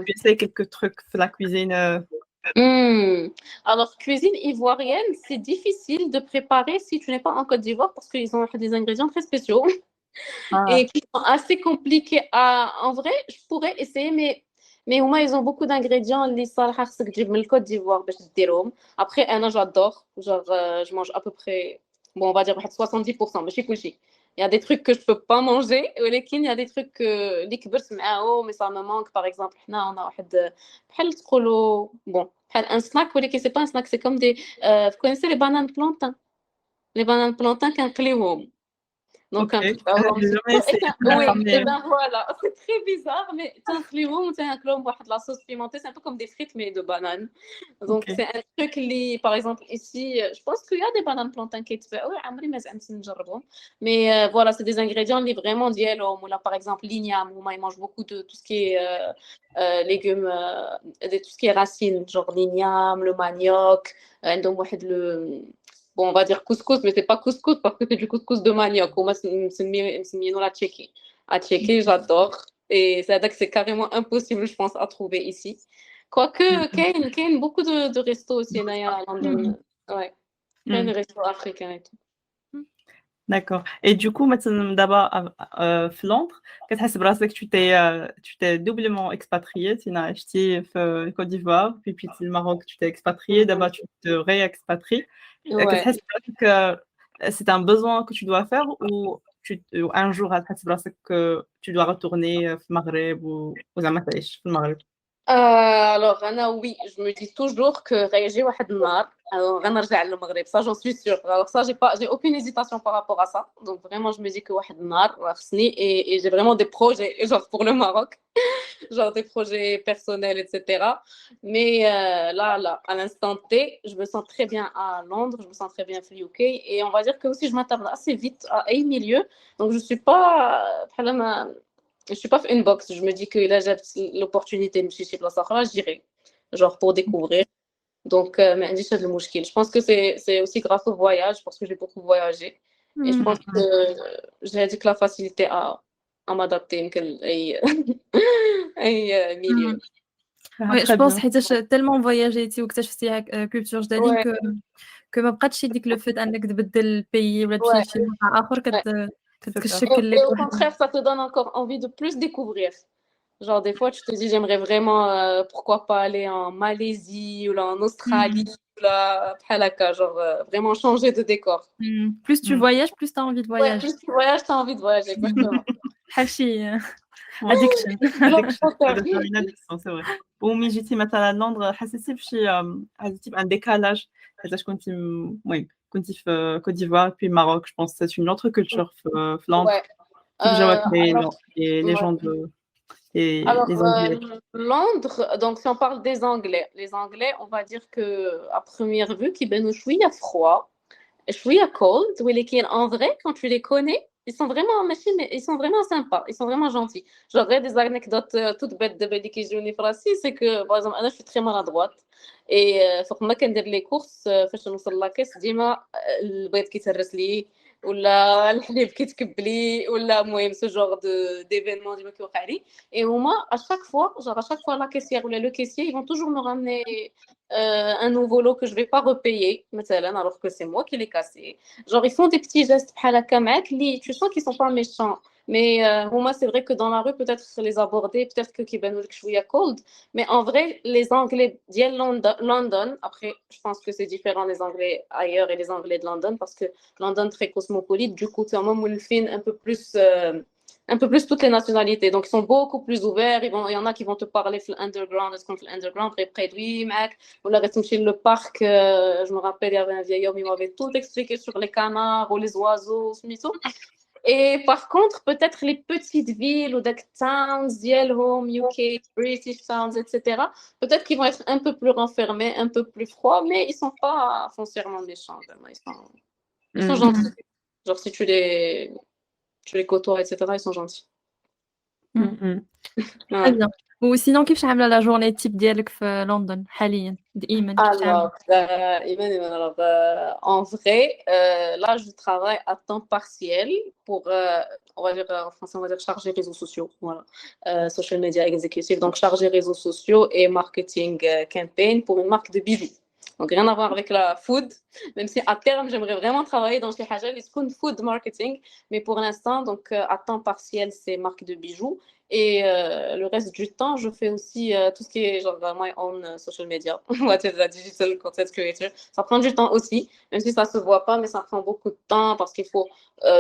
essaies quelques trucs de la cuisine Alors, cuisine ivoirienne, c'est difficile de préparer si tu n'es pas en Côte d'Ivoire parce qu'ils ont des ingrédients très spéciaux. Et qui sont assez compliqués en vrai, je pourrais essayer, mais au moins, ils ont beaucoup d'ingrédients. Les salhar, c'est que j'ai le Côte d'Ivoire, après, j'adore. Genre, je mange à peu près, bon, on va dire 70%, mais je suis couchée. Il y a des trucs que je peux pas manger, ولكن il y a des trucs اللي كبرت معاهم mais ça me manque. Par exemple, حنا عندنا واحد بحال تقولوا bon بحال un snack ولكن c'est pas un snack, c'est comme des vous connaissez les bananes plantains. Les bananes plantains كنقليوهم. Donc, Ok, un truc j'ai jamais essayé. oui, Mais et ben voilà, c'est très bizarre, mais تنقليوهم وتناكلوهم بواحد la sauce pimentée, c'est un peu comme des frites mais de bananes. Donc, ok. c'est un truc qui, par exemple, ici, je pense qu'il y a des bananes plantains qui يتباعوا, عمري ما زعمت نجربهم. Mais voilà, c'est des ingrédients اللي vraiment ديالهم. Ou là, par exemple, l'igname, ils mangent beaucoup de tout ce qui est légumes, de tout ce qui est racines, genre l'igname, le manioc, عندهم واحد le bon, on va dire couscous, mais c'est pas couscous parce que c'est du couscous de manioc. Moi, c'est la tchéki. À tchéki, j'adore. Et c'est carrément impossible, je pense, à trouver ici. Quoique, il y a beaucoup de restos aussi à London. Ouais, il y a des restos africains et tout. D'accord. Et du coup, maintenant, d'abord, Flandre, qu'est-ce que tu t'es doublement expatrié, tu as acheté en Côte d'Ivoire, puis le Maroc, tu t'es expatrié, d'abord tu te réexpatries. Ouais. Qu'est-ce que c'est un besoin que tu dois faire ou un jour, que tu dois retourner au Maghreb ou aux Amataish, au Maghreb? Alors, Anna, oui, je me dis toujours que réagir واحد النهار غنرجع للمغرب, ça j'en suis sûre. Alors ça, j'ai aucune hésitation par rapport à ça. Donc vraiment, je me dis que واحد النهار راه خصني, et j'ai vraiment des projets genre pour le Maroc, genre des projets personnels, etc. Mais là, à l'instant T, je me sens très bien à Londres, je me sens très bien au UK, et on va dire que aussi je m'attarde assez vite à un milieu. Donc je suis pas je suis pas une box. Je me dis que là, j'ai l'opportunité de me chercher place à j'irai, genre pour découvrir. Donc, mais je pense que c'est aussi grâce au voyage, parce que j'ai beaucoup voyagé. Et je pense que j'ai dit que la facilité à m'adapter à milieu. Oui, je Très pense bien. حيتاش tellement voyagيتي واكتشفتي كولتور جدادين Ouais, que ما بقاتش يديك لو فيت انك تبدل البيي ولا تمشي ouais, لشي موقع اخر ouais. C'est ça. كتشكل Et لك au واحد. contraire, ça te donne encore envie de plus découvrir. Genre, des fois, tu te dis, j'aimerais vraiment, pourquoi pas aller en Malaisie ou là, en Australie, ou là, bحال هكا, genre, vraiment changer de décor. Plus tu voyages, plus tu as envie de Ouais, voyager. plus tu voyages, tu as envie de voyager, exactement. بحال شي Ouais. addiction. Addiction, ça devient une addiction, c'est vrai. ومي جيتي مثلا لندن حسيتي بشي حسيتي بان décalage حيتاش كنتي في كوت ديفوار puis Maroc, je pense que c'est une autre culture في Flandre. Ouais. كيف جاوك Alors, les ouais. gens Alors, les Anglais? Londres, donc si on parle des Anglais, les Anglais, on va dire que à première vue, qui ben شوية froid, شوية cold, ولكن en vrai, quand tu les connais, ils sont vraiment ماشي, mais ils sont vraiment sympas, ils sont vraiment gentils. Genre, des anecdotes toutes bêtes دابا اللي كيجوني في راسي, c'est que, par exemple, أنا je suis très maladroite. Et فوق ما كندير لي كورس, فاش نوصل لاكيس ديما البيض كيتهرس لي, ولا الحليب كيتكب لي, ولا المهم ce genre d'événement ديما كيوقع لي. Et moi, à chaque fois, genre à chaque fois la caissière ou le caissier, ils vont toujours me ramener un nouveau lot que je vais pas repayer, مثلا, alors que c'est moi qui l'ai cassé. Genre, ils font des petits gestes بحال هكا معاك, tu sens qu'ils sont pas méchants. Mais moi, c'est vrai que dans la rue, peut-être les aborder, peut-être que كيبانوا لك شوية cold. Mais en vrai, les Anglais ديال London, après, je pense que c'est différent les Anglais ailleurs et les Anglais de London, parce que London très cosmopolite, du coup, c'est un moment où un peu plus toutes les nationalités. Donc, ils sont beaucoup plus ouverts. Il y en a qui vont te parler de l'underground, est-ce qu'on fait l'underground, près de lui, mec. Ou là, chez le parc, je me rappelle, il y avait un vieil homme, il m'avait tout expliqué sur les canards ou les oiseaux, Et par contre, peut-être les petites villes ou des towns, Home, UK, British towns, etc., peut-être qu'ils vont être un peu plus renfermés, un peu plus froids, mais ils ne sont pas foncièrement méchants. Ils sont gentils. Genre, si tu les côtoies, etc., ils sont gentils. Très bien. وسينون كيفاش عامله لا جورني تيب ديالك في لندن حاليا دائما كيفاش عامله؟ Alors, en vrai, là, je travaille à temps partiel pour, on va dire, en français, on va dire chargé réseaux sociaux, voilà, social media executive, donc chargé réseaux sociaux et marketing campaign pour une marque de bijoux. Donc, rien à voir avec la food, même si à terme, j'aimerais vraiment travailler dans ces food marketing, mais pour l'instant, donc, à temps partiel, c'est marque de bijoux. Et le reste du temps, je fais aussi tout ce qui est genre my own social media, what is a digital content creator. Ça prend du temps aussi, même si ça se voit pas, mais ça prend beaucoup de temps parce qu'il faut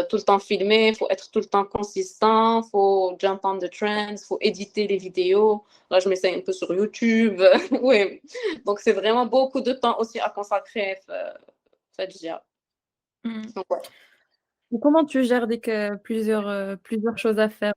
tout le temps filmer, il faut être tout le temps consistant, il faut jump on the trends, il faut éditer les vidéos. Là, je m'essaye un peu sur YouTube. Oui, donc c'est vraiment beaucoup de temps aussi à consacrer. Fadjia. Donc, ouais. Comment tu gères plusieurs choses à faire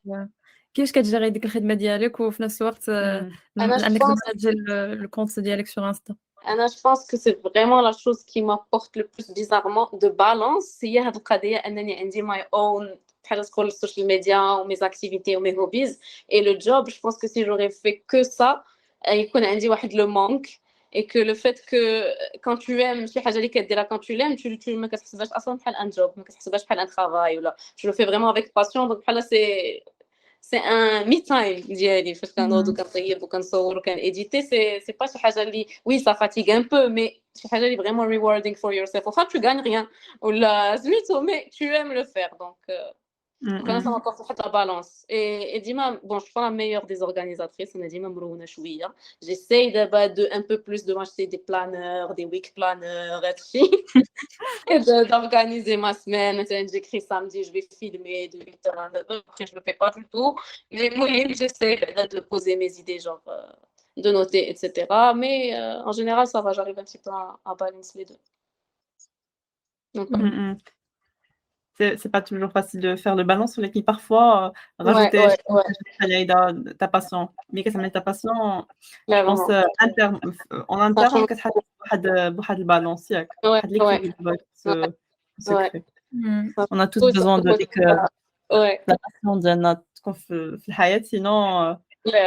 كيفاش كتجيري ديك الخدمة ديالك وفي نفس الوقت أنا je أنك pense تبارطاجي الكونت ديالك sur Insta. je pense que c'est vraiment la chose qui m'apporte le plus bizarrement de balance. هي هاد القضية أنني عندي my own بحال تقول السوشيال ميديا و mes activités و mes hobbies. Et le job, je pense que si j'aurais fait que ça, يكون عندي واحد le manque. Et que le fait que quand tu aimes شي حاجة اللي كديرها quand tu l'aimes, tu ما كتحسبهاش أصلا بحال un job, ما كتحسبهاش بحال un travail ولا. Je le fais vraiment avec passion, donc بحال c'est un me time ديالي فاش كنوض وكنطيب وكنصور وكنيديتي سي با شي حاجه اللي وي سا فاتيغ ان بو مي شي حاجه اللي فريمون rewarding for yourself واخا tu gagnes rien ولا سميتو مي tu aimes le faire donc انا ça m'apporte واحد لا بالانس et ديما bon je suis pas la meilleure des organisatrices انا ديما مرونه شويه j'essaye دابا de un peu plus de m'acheter des planners des week planners هادشي et d'organiser ma semaine. Maintenant, j'écris samedi, je vais filmer de 8h à 9h. Après, je ne le fais pas du tout. Mais moi, j'essaie de poser mes idées, genre de noter, etc. Mais en général, ça va, j'arrive un petit peu à balancer les deux. Donc, C'est pas toujours facile de faire le balance, mais parfois, rajouter ta passion. Mais que ça met ta passion, je pense, en interne, بواحد البالانس ياك واحد l'équilibre secret. On a tous besoin de la passion ديالنا تكون في الحياة, sinon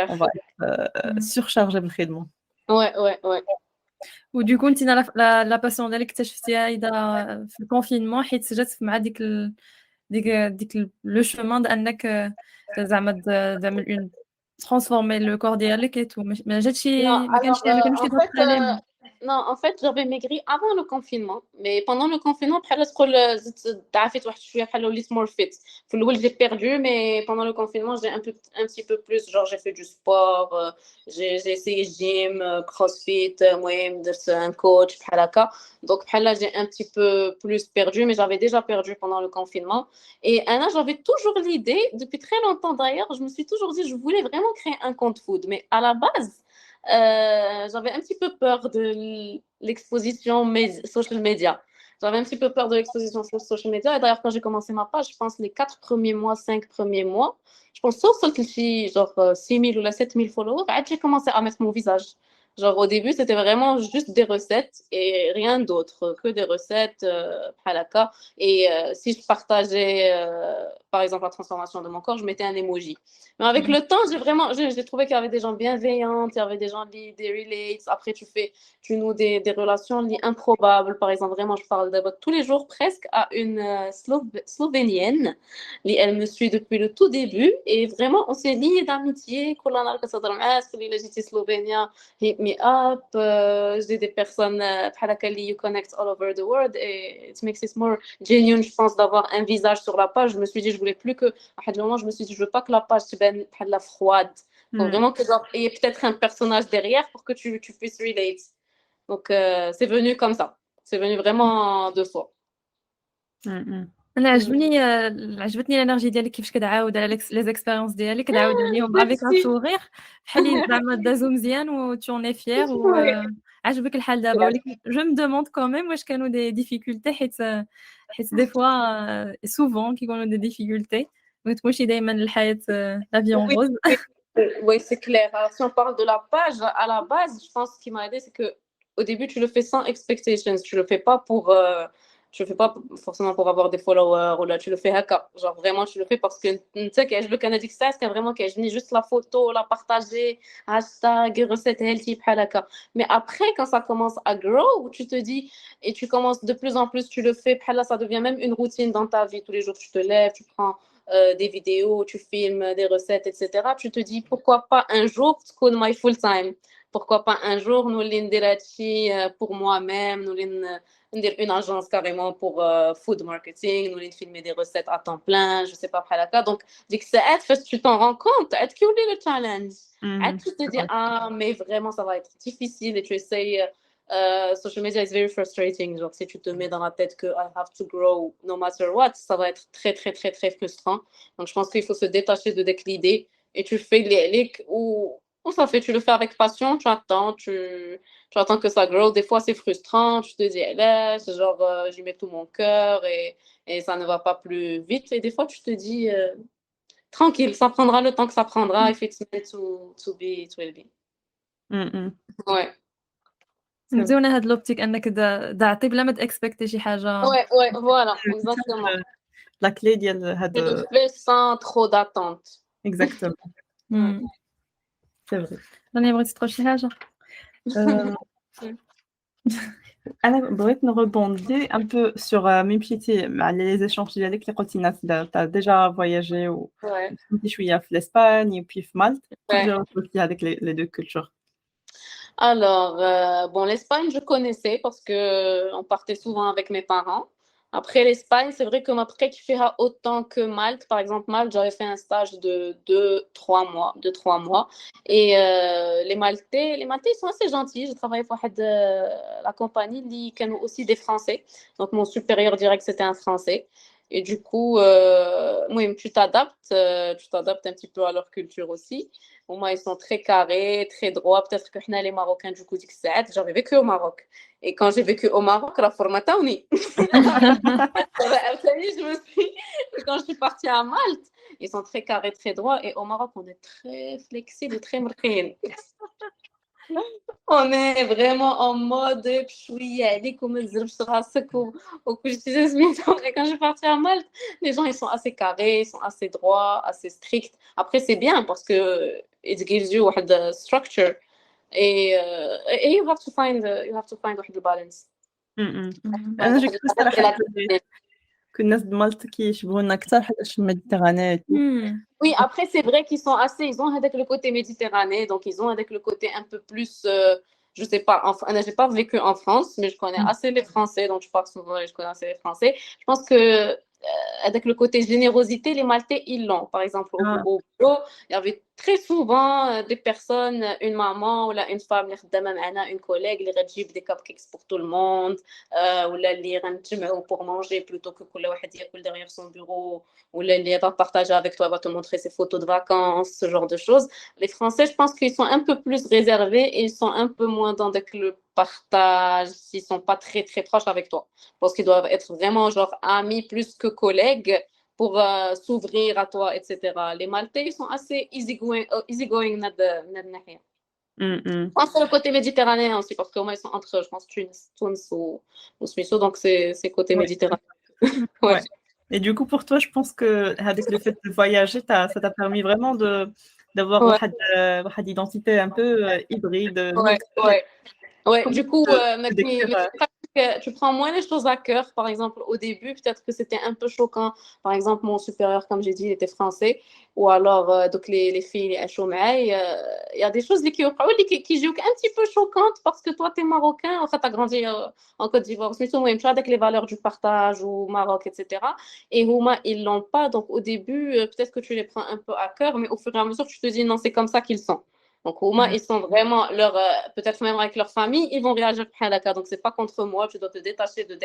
on va être surchargé بالخدمة. Ouais. ودو كنت لا باسيون ديالك اكتشفتيها اذا في الكونفينمون حيت جات مع ديك لو شومان انك زعما تعمل ترانسفورمي لو كور ديالك اي تو ما جاتشي ما كانش Non, en fait, j'avais maigri avant le confinement. Mais pendant le confinement, j'ai perdu, mais pendant le confinement, j'ai un petit peu plus. Genre, j'ai fait du sport, j'ai essayé gym, crossfit, moi, un coach, donc là, j'ai un petit peu plus perdu, mais j'avais déjà perdu pendant le confinement. Et là, j'avais toujours l'idée, depuis très longtemps d'ailleurs, je me suis toujours dit, je voulais vraiment créer un compte food. Mais à la base, j'avais un petit peu peur de l'exposition social media. J'avais un petit peu peur de l'exposition sur social media. Et d'ailleurs, quand j'ai commencé ma page, je pense les 4 premiers mois, 5 premiers mois, je pense sauf genre 6 000 ou 7 000 followers, j'ai commencé à mettre mon visage. Genre au début, c'était vraiment juste des recettes et rien d'autre que des recettes halaka. Et si je partageais, par exemple, la transformation de mon corps, je mettais un emoji. Mais avec le temps, j'ai trouvé qu'il y avait des gens bienveillants, il y avait des gens des relates. Après, tu noues des relations improbables. Par exemple, vraiment, je parle tous les jours presque à une Slovénienne. Elle me suit depuis le tout début et vraiment, on s'est liés d'amitié. Hit me up. J'ai des personnes qui you connect all over the world et it makes it more genuine, je pense, d'avoir un visage sur la page. Je me suis dit, je voulais plus que, à un moment, je me suis dit, je veux pas que la page se baigne de la froide. Donc vraiment qu'il y ait peut-être un personnage derrière pour que tu puisses relate. Donc c'est venu comme ça. C'est venu vraiment de soi. انا عجبتني الانرجي ديالك كيفاش كتعاود على لي زيكسبيريونس ديالك كتعاود عليهم افيك ان سوغير بحال زعما دازو مزيان و tu en es fier وعجبك الحال دابا ولكن جو مي دوموند كوميم واش كانوا دي ديفيكولتي حيت دي فوا سوفون كيكونوا دي ديفيكولتي ما تكونش دائما الحياه لا في اون روز. Oui, c'est clair. Alors, si on parle de la page, à la base, je pense ce qui m'a aidé, c'est que au début, tu le fais sans expectations. Tu le fais pas tu le fais pas forcément pour avoir des followers ou là, tu le fais haka. Genre vraiment, tu le fais parce que tu sais que je veux qu'on a dit que ça, c'est vraiment que je venais juste la photo, la partager, hashtag, recette healthy, haka. Mais après, quand ça commence à grow, tu te dis, et tu commences de plus en plus, tu le fais, là, ça devient même une routine dans ta vie. Tous les jours, tu te lèves, tu prends des vidéos, tu filmes des recettes, etc. Tu te dis, pourquoi pas un jour, my full time. Pourquoi pas un jour, nous l'indirachi pour moi-même, nous ندير une agence carrément pour food marketing نولي نفيلمي des recettes à temps plein je sais pas بحال هكا donc ديك الساعات فاش tu t'en rends compte عاد كيولي le challenge عاد tu te dis ah mais vraiment ça va être difficile et tu essayes social media is very frustrating genre si tu te mets dans la tête que I have to grow no matter what ça va être très très très très frustrant donc je pense qu'il faut se détacher de l'idée et tu fais les ou ça fait tu le fais avec passion tu attends que ça grow. Des fois, c'est frustrant. Tu te dis, là, c'est genre, j'y mets tout mon cœur et ça ne va pas plus vite. Et des fois, tu te dis, tranquille, ça prendra le temps que ça prendra. If it's meant to be, it will be. Ouais. مزيونة هاد لوبتيك انك تعطي بلا ما تاكسبكتي شي حاجه. Ouais, voilà, exactement. La clé ديال هاد. Tu le fais sans trop d'attente. Exactement. C'est vrai. راني بغيت تقول شي حاجه. أنا بغيت نrebondir un peu sur ممشيتي مع les échanges ديالك اللي قلتي الناس t'as déjà voyagé و كنتي شوية في l'Espagne et puis في مالط. تقدري تقولي هذيك les deux cultures. Alors, bon, l'Espagne, je connaissais parce qu'on partait souvent avec mes parents. Après l'Espagne, c'est vrai que ma kiffé autant que Malte. Par exemple, Malte, j'avais fait un stage de 2-3 mois. Et les Maltais, ils sont assez gentils. J'ai travaillé pour la compagnie qui ont aussi des Français. Donc, mon supérieur direct, c'était un Français. Et du coup, tu t'adaptes un petit peu à leur culture aussi. Au moins, ils sont très carrés, très droits. Peut-être que nous, les Marocains, du coup, j'avais vécu au Maroc. Et quand j'ai vécu au Maroc, la formata, on y. Quand je suis partie à Malte, ils sont très carrés, très droits. Et au Maroc, on est très flexible, très marqués. On est vraiment en mode et quand je suis partie à Malte, les gens ils sont assez carrés, ils sont assez droits, assez stricts. Après c'est bien parce que it gives you a structure et you have to find the balance. أنا جو كنت صراحة كنا ناس مالطا كيشبهونا أكثر حيت الميديتيراني. Oui, après, c'est vrai qu'ils sont assez, ils ont avec le côté méditerranéen, donc ils ont avec le côté un peu plus, je sais pas, j'ai pas vécu en France, mais je connais assez les Français, donc je parle souvent et je connais assez les Français. Je pense que avec le côté générosité, les Maltais, ils l'ont. Par exemple, au bureau, il y avait très souvent des personnes, une maman ou là, une femme, une collègue, les rajib des cupcakes pour tout le monde, ou là, les pour manger plutôt que derrière son bureau, ou là, les va partager avec toi, va te montrer ses photos de vacances, ce genre de choses. Les Français, je pense qu'ils sont un peu plus réservés et ils sont un peu moins dans le partage, ils sont pas très très proches avec toi. Parce qu'ils doivent être vraiment genre amis plus que collègues pour s'ouvrir à toi, etc. Les Maltais, ils sont assez easygoing Je pense que le côté méditerranéen aussi, parce qu'au moins ils sont entre, je pense, Tunis ou Suisse, donc c'est côté méditerranéen. Ouais. Et du coup, pour toi, je pense que avec le fait de voyager, ça t'a permis vraiment d'avoir une identité un peu hybride. Ouais, du coup, tu prends moins les choses à cœur. Par exemple, au début, peut-être que c'était un peu choquant. Par exemple, mon supérieur, comme j'ai dit, il était français. Ou alors, donc les filles, les HOMAI. Il y a des choses qui jouent un petit peu choquantes parce que toi, tu es marocain. En fait, tu as grandi en Côte d'Ivoire. Mais tu as avec les valeurs du partage au Maroc, etc. Et Houma, ils ne l'ont pas. Donc, au début, peut-être que tu les prends un peu à cœur. Mais au fur et à mesure, tu te dis, non, c'est comme ça qu'ils sont. Donc, au moins, ils sont vraiment, peut-être même avec leur famille, ils vont réagir par donc c'est pas contre moi, tu dois te détacher de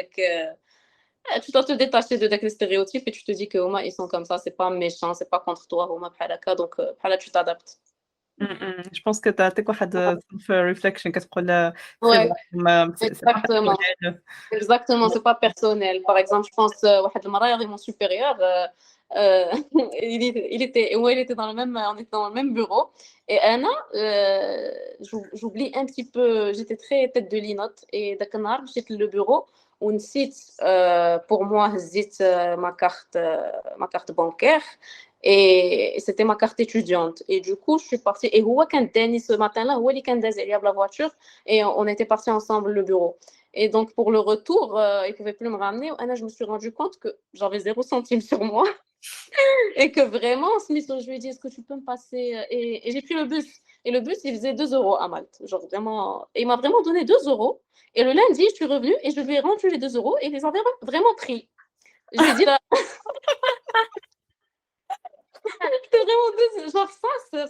les stéréotypes et tu te dis que au moins, ils sont comme ça, c'est pas méchant, c'est pas contre toi, au moins, donc tu t'adaptes. Je pense que tu as quoi de self-reflection, ouais, exactement, c'est pas personnel. Par exemple, je pense, mon supérieur, il était dans le même, on était dans le même bureau. Et Anna, j'oublie un petit peu, j'étais très tête de linotte. Et d'accord, j'étais le bureau où une site, pour moi, ma carte bancaire. Et c'était ma carte étudiante. Et du coup, je suis partie. Et Danny, ce matin-là, il y avait la voiture. Et on était partis ensemble le bureau. Et donc, pour le retour, il ne pouvait plus me ramener. Anna, je me suis rendu compte que j'avais 0 centime sur moi. Et que vraiment, Smith, je lui ai dit, est-ce que tu peux me passer et j'ai pris le bus. et le bus, il faisait 2 euros à Malte. Genre vraiment, et il m'a vraiment donné 2 euros. Et le lundi, je suis revenue et je lui ai rendu les 2 euros et il les avait vraiment pris. Je lui ai dit là, c'était vraiment genre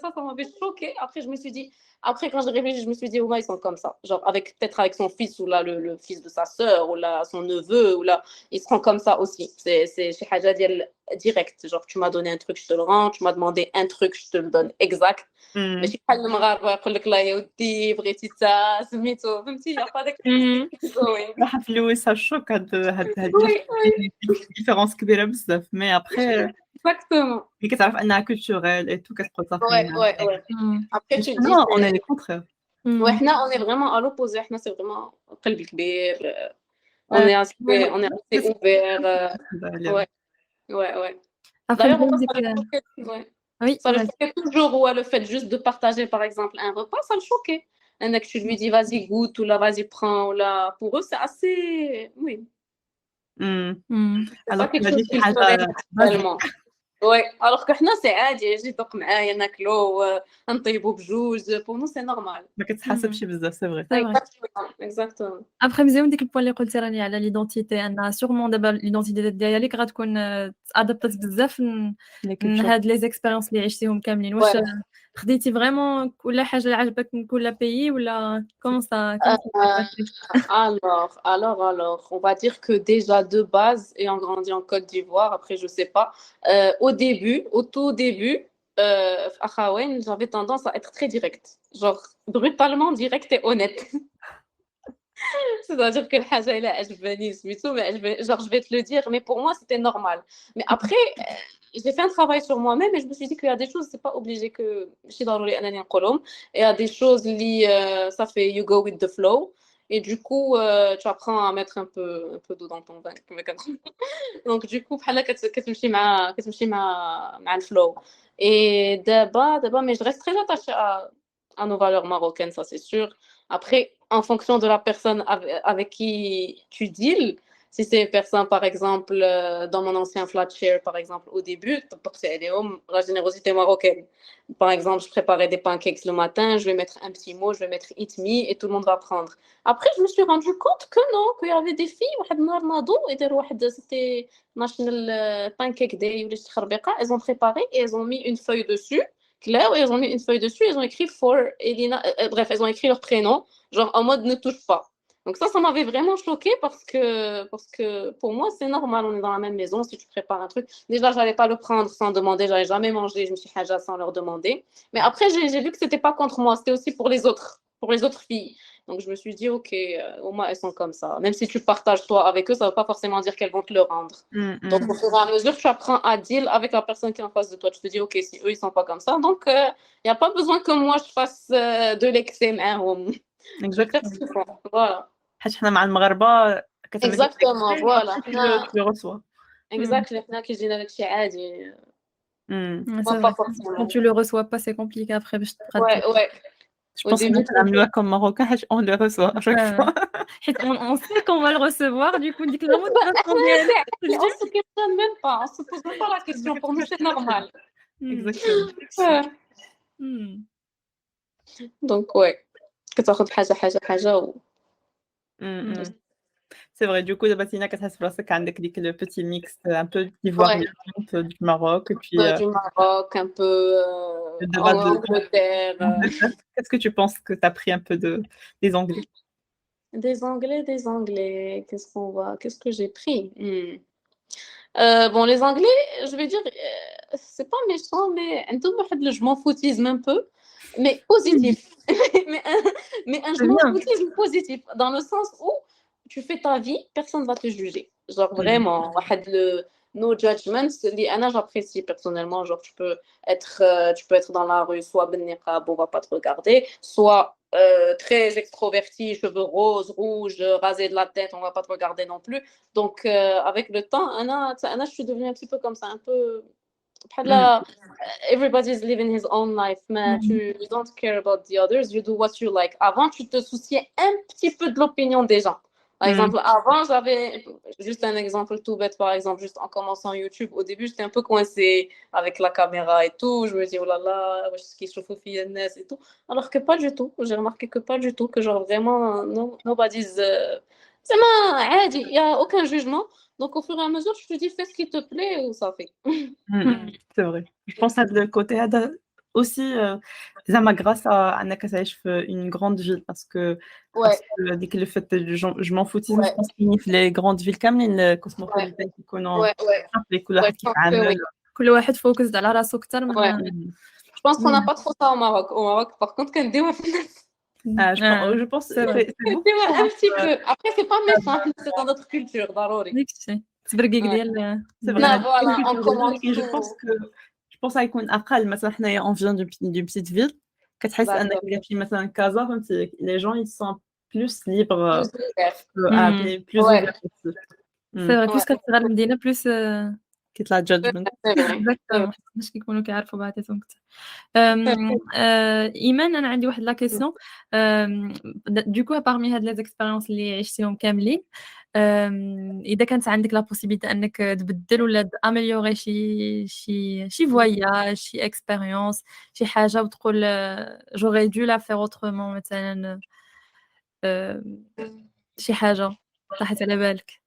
ça m'avait choqué. Après, je me suis dit, après, quand j'ai réfléchi, je me suis dit, oh, ils sont comme ça. Genre, peut-être avec son fils, ou là, le fils de sa sœur, ou là, son neveu, ou là, ils seront comme ça aussi. C'est chez Haja direct. Genre, tu m'as donné un truc, je te le rends. Tu m'as demandé un truc, je te le donne exact. Mais je suis pas le مغاربة يقول لك لا يا ودي بغيتي تا سميتو فهمتي يا با داك راح فلوس هالشوك هاد وي وي ديفيرونس كبيره بزاف مي ابخي exactement ملي كتعرف انها كولتوريل اي تو كتبقى صافي ouais ouais après tu dis non on est les contraires وإحنا on est vraiment à l'opposé إحنا c'est vraiment قلب كبير on est assez ouvert ouais ouais ouais d'ailleurs on va Oui, ça le choquait toujours, ou le fait juste de partager, par exemple, un repas, ça le choquait. Un mec, tu lui dis, vas-y, goûte, ou là, vas-y, prends, ou là, pour eux, c'est assez... Oui. alors pas quelque chose qui serait naturellement. Ouais, alors que nous, c'est عادي, يجي يدوق معايا ناكلو نطيبو بجوج, pour nous, c'est normal. ما كتحاسبش بزاف سي فري Exactement. ابخي مزيان ديك البوان اللي قلتي راني على ليدونتيتي انها سيغمون دابا ليدونتيتي ديالك غتكون ادابتات بزاف من هاد لي زيكسبيريونس اللي عشتيهم كاملين واش خديتي فريمون كل حاجه اللي عجبك من كل بيي ولا كومون سا alors, on va dire que déjà de base, ayant grandi en Côte d'Ivoire, après je sais pas, au tout début, à Khawen, j'avais tendance à être très directe, genre brutalement directe et honnête. C'est-à-dire que الحاجة إلا عجباني سميتو ما عجباني, genre je vais te le dire, mais pour moi c'était normal. Mais après, j'ai fait un travail sur moi-même et je me suis dit qu'il y a des choses, c'est pas obligé que ماشي ضروري أنني نقولهم. Et il y a des choses اللي ça fait you go with the flow. Et du coup, tu apprends à mettre un peu d'eau dans ton vin. Donc du coup, بحال كتمشي مع الفلو. Et d'abord, mais je reste très attachée à nos valeurs marocaines, ça c'est sûr. Après, en fonction de la personne avec qui tu deals, si c'est une personne, par exemple, dans mon ancien flat share, par exemple, au début, la générosité marocaine. Par exemple, je préparais des pancakes le matin, je vais mettre un petit mot, je vais mettre eat me, et tout le monde va prendre. Après, je me suis rendu compte que non, qu'il y avait des filles, c'était National Pancake Day, elles ont préparé et elles ont mis une feuille dessus. Claire, elles ont mis une feuille dessus, elles ont écrit for Elina, bref, elles ont écrit leur prénom, genre en mode ne touche pas. Donc ça m'avait vraiment choquée parce que pour moi, c'est normal, on est dans la même maison, si tu prépares un truc. Déjà, j'allais pas le prendre sans demander, j'allais jamais manger, je me suis haja sans leur demander. Mais après, j'ai vu que c'était pas contre moi, c'était aussi pour les autres filles. Donc je me suis dit, ok, au moins elles sont comme ça. Même si tu partages toi avec eux, ça veut pas forcément dire qu'elles vont te le rendre. Donc au fur et à mesure, tu apprends à deal avec la personne qui est en face de toi. Tu te dis, ok, si eux, ils sont pas comme ça, donc il n'y a pas besoin que moi, je fasse de l'excès. Exactement. Voilà. حنا مع المغاربة Exactement, voilà. Tu le reçois. Exact, حنا كيجينا داكشي عادي. Quand tu le reçois pas, c'est compliqué après. Ouais. Je pense que comme Marocain, on le reçoit à chaque fois. On sait qu'on va le recevoir, du coup, dit que on se questionne même pas, on se pose même pas la question. Pour nous, c'est normal. Exactement. Donc, ouais. كتاخد حاجة و... C'est vrai, du coup, Tina, c'est عندك ديك le petit mix un peu d'ivoirien, un peu du Maroc, et puis... du Maroc, un peu en Angleterre. Qu'est-ce que tu penses que tu as pris un peu des Anglais? Des Anglais, qu'est-ce que j'ai pris? Bon, les Anglais, je vais dire, c'est pas méchant, mais je m'en foutisme un peu, mais positif. mais un je m'en foutisme positif, dans le sens où tu fais ta vie, personne ne va te juger. Genre vraiment, no judgment, j'apprécie personnellement. Genre tu peux être dans la rue, soit ben niqab, on va pas te regarder, soit très extroverti, cheveux roses, rouges, rasé de la tête, on va pas te regarder non plus. Donc avec le temps, je suis devenue un petit peu comme ça, un peu everybody's living his own life, mais you don't care about the others, you do what you like. Avant, tu te souciais un petit peu de l'opinion des gens. Par exemple, avant, j'avais juste un exemple tout bête, par exemple, juste en commençant YouTube. Au début, j'étais un peu coincée avec la caméra et tout. Je me dis, oh là là, wesh, ce qui chauffe et tout. Alors que pas du tout. J'ai remarqué que pas du tout, que genre vraiment, nobody's. C'est عادي, il n'y a aucun jugement. Donc, au fur et à mesure, je te dis, fais ce qui te plaît ou ça fait. C'est vrai. Je pense à le côté aussi, زعما grâce à انك تعيش في une grande ville parce que ديك le fait je m'en foutisme je pense كاينين في les grandes villes كاملين cosmopolitaines كيكونوا عارفين كل واحد كيف عامل كل واحد فوكس على راسو اكثر من Je pense qu'on n'a pas trop ça au Maroc. Au Maroc, par contre, quand je pense c'est un petit peu. Après, c'est pas méchant, c'est dans notre culture, ضروري. تبرقيق ديال voilà, on commande je pense que غيكون اقل مثلا حنايا on vient d'une petite ville كتحس انك الا مشيتي مثلا كازا فهمتي les gens ils sont plus libres plus ouverts سي فري بلوس كتصغر المدينه بلوس كيطلع judgment باش كيكونوا كيعرفوا بعضهم اكثر ايمان انا عندي واحد لا كيسيون دوكو بارمي هاد لي زيكسبيريونس اللي عشتيهم كاملين اذا كانت عندك لا بوسيبيتي انك تبدل ولا تاميليوري شي فواياج شي اكسبيريونس شي حاجه وتقول جوغي دو لا فير اوترومون مثلا شي حاجه طاحت على بالك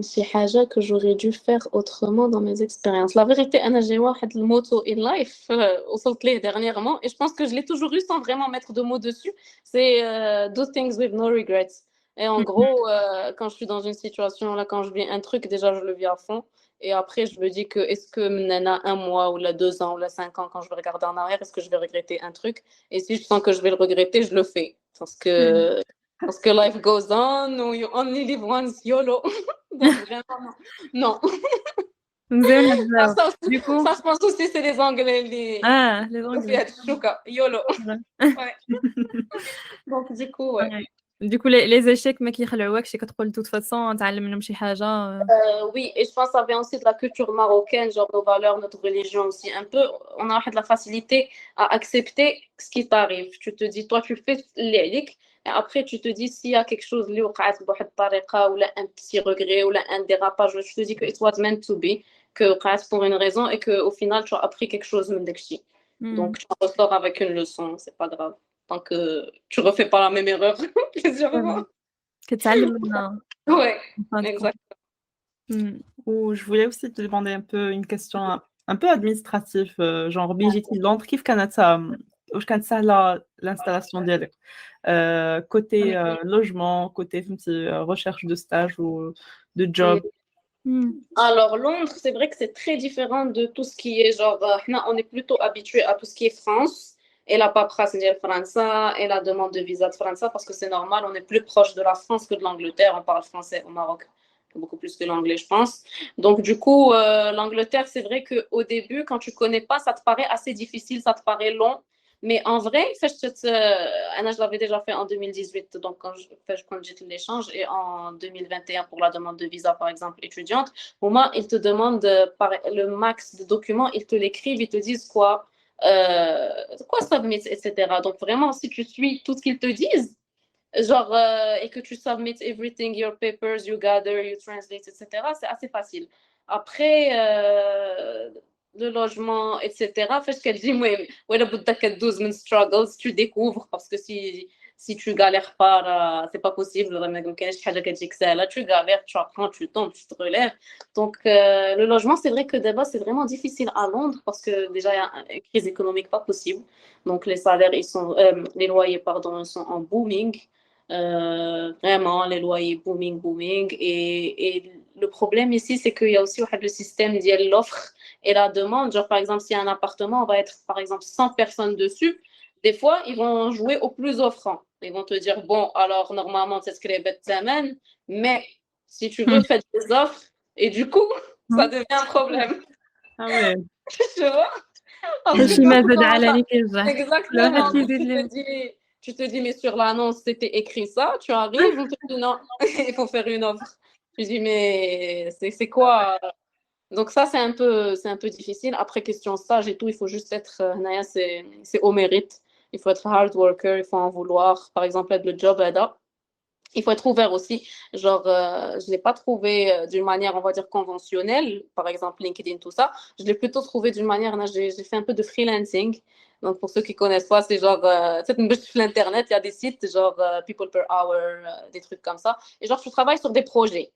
شي حاجة que j'aurais dû faire autrement dans mes expériences. La vérité, أنا j'ai واحد le motto in life وصلت ليه dernièrement et je pense que je l'ai toujours eu sans vraiment mettre de mots dessus. C'est do things with no regrets. Et en gros, quand je suis dans une situation, là, quand je vis un truc, déjà, je le vis à fond. Et après, je me dis que est-ce que maintenant, 1 mois, ou là, 2 ans, ou là, 5 ans, quand je vais regarder en arrière, est-ce que je vais regretter un truc? Et si je sens que je vais le regretter, je le fais. Parce que life goes on, ou you only live once, YOLO. Donc, vraiment, non. Ça, du coup, ça, je pense aussi, c'est les Anglais. Les Anglais. YOLO. Ouais. Donc, du coup, ouais. Du coup, les échecs, ما كيخلعوكش كتقول de toute façon نتعلم منهم شي حاجة. Oui, et je pense que ça vient aussi de la culture marocaine, genre nos valeurs, notre religion aussi. Un peu, on a de la facilité à accepter ce qui t'arrive. Tu te dis, toi, tu fais les et après, tu te dis, s'il y a quelque chose, ou un petit regret, ou un dérapage, tu te dis que it was meant to be, que pour une raison, et qu'au final, tu as appris quelque chose. Donc, tu en ressors avec une leçon, c'est pas grave. Tant que tu refais pas la même erreur plusieurs fois. كتعلم منها. Ouais, exactement. Ou je voulais aussi te demander un peu une question un peu administrative, genre بيجيتي لندres كيف كانت واش كانت سهلة l'installation ديالك côté logement, côté recherche de stage ou de job. Alors Londres, c'est vrai que c'est très différent de tout ce qui est genre on est plutôt habitué à tout ce qui est France et la paperasse de France et la demande de visa de France parce que c'est normal, on est plus proche de la France que de l'Angleterre, on parle français au Maroc beaucoup plus que l'anglais, je pense. Donc, du coup, l'Angleterre, c'est vrai qu'au début, quand tu connais pas, ça te paraît assez difficile, ça te paraît long. Mais en vrai, je l'avais déjà fait en 2018, donc quand j'ai l'échange, et en 2021 pour la demande de visa, par exemple, étudiante. Au moins, ils te demandent le max de documents, ils te l'écrivent, ils te disent quoi submit, etc. Donc, vraiment, si tu suis tout ce qu'ils te disent, genre, et que tu submit everything, your papers, you gather, you translate, etc., c'est assez facile. Après, le logement, etc., fait ce qu'elle dit, struggles, tu découvres, parce que si tu galères pas, c'est pas possible, tu galères, tu apprends, tu tombes, tu te relèves. Donc, le logement, c'est vrai que d'abord, c'est vraiment difficile à Londres, parce que déjà, il y a une crise économique pas possible. Donc, les salaires, les loyers, pardon, ils sont en booming. Vraiment, les loyers booming. Et le problème ici, c'est qu'il y a aussi le système de l'offre et la demande. Genre, par exemple, s'il y a un appartement, on va être, par exemple, 100 personnes dessus. Des fois, ils vont jouer au plus offrant. Ils vont te dire, bon, alors, normalement, c'est ce que les bêtes s'amènent, mais si tu veux, faites des offres. Et du coup, ça devient un problème. Ah ouais. Tu vois? Exactement. Tu te dis, mais sur l'annonce, c'était écrit ça. Tu arrives, on te dit, non, il faut faire une offre. Tu dis, mais c'est quoi? Donc ça, c'est un peu difficile. Après, question stage et tout, il faut juste être, c'est au mérite. Il faut être hard worker, il faut en vouloir. Par exemple, être le job ADA. Il faut être ouvert aussi. Genre, je ne l'ai pas trouvé d'une manière, on va dire, conventionnelle, par exemple LinkedIn, tout ça. Je l'ai plutôt trouvé d'une manière, là, j'ai fait un peu de freelancing. Donc, pour ceux qui ne connaissent pas, c'est genre, tu sais, sur l'Internet, il y a des sites genre People per Hour, des trucs comme ça. Et genre, tu travailles sur des projets.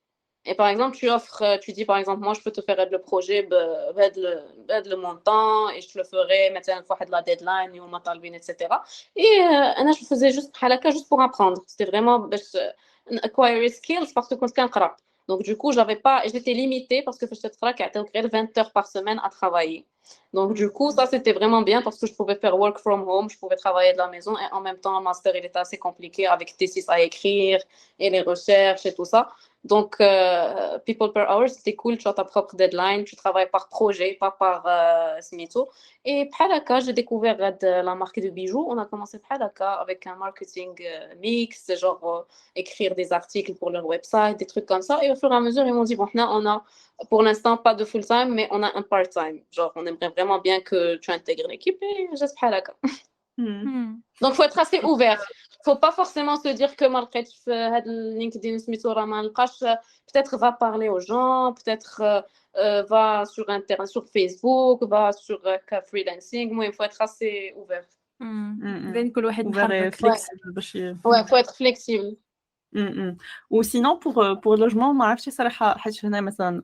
Et par exemple, tu offres, tu dis par exemple, moi je peux te faire le projet, le montant, et je te le ferai, maintenant, une fois de la deadline, et on m'a etc. Et je faisais juste juste pour apprendre. C'était vraiment acquire skills parce que quand j'étais en donc du coup, j'étais limitée parce que j'étais 20 heures par semaine à travailler. Donc du coup, ça c'était vraiment bien parce que je pouvais faire work from home, je pouvais travailler de la maison et en même temps, le master il était assez compliqué avec thesis à écrire et les recherches et tout ça. Donc, People per Hour, c'était cool, tu as ta propre deadline, tu travailles par projet, pas par Smito. Et Phalaka, j'ai découvert la marque de bijoux. On a commencé Phalaka avec un marketing mix, genre écrire des articles pour leur website, des trucs comme ça. Et au fur et à mesure, ils m'ont dit, bon, là, on a pour l'instant pas de full-time, mais on a un part-time. Genre, on aimerait vraiment bien que tu intègres l'équipe et j'ai Phalaka. Donc, il faut être assez ouvert. Il ne faut pas forcément se dire que malgré LinkedIn, peut-être va parler aux gens, peut-être va sur Internet, sur Facebook, va sur freelancing. Moi, il faut être assez ouvert. Ouvert et flexible. Ouais, il faut être flexible. Ou sinon, pour le logement, moi, je sais,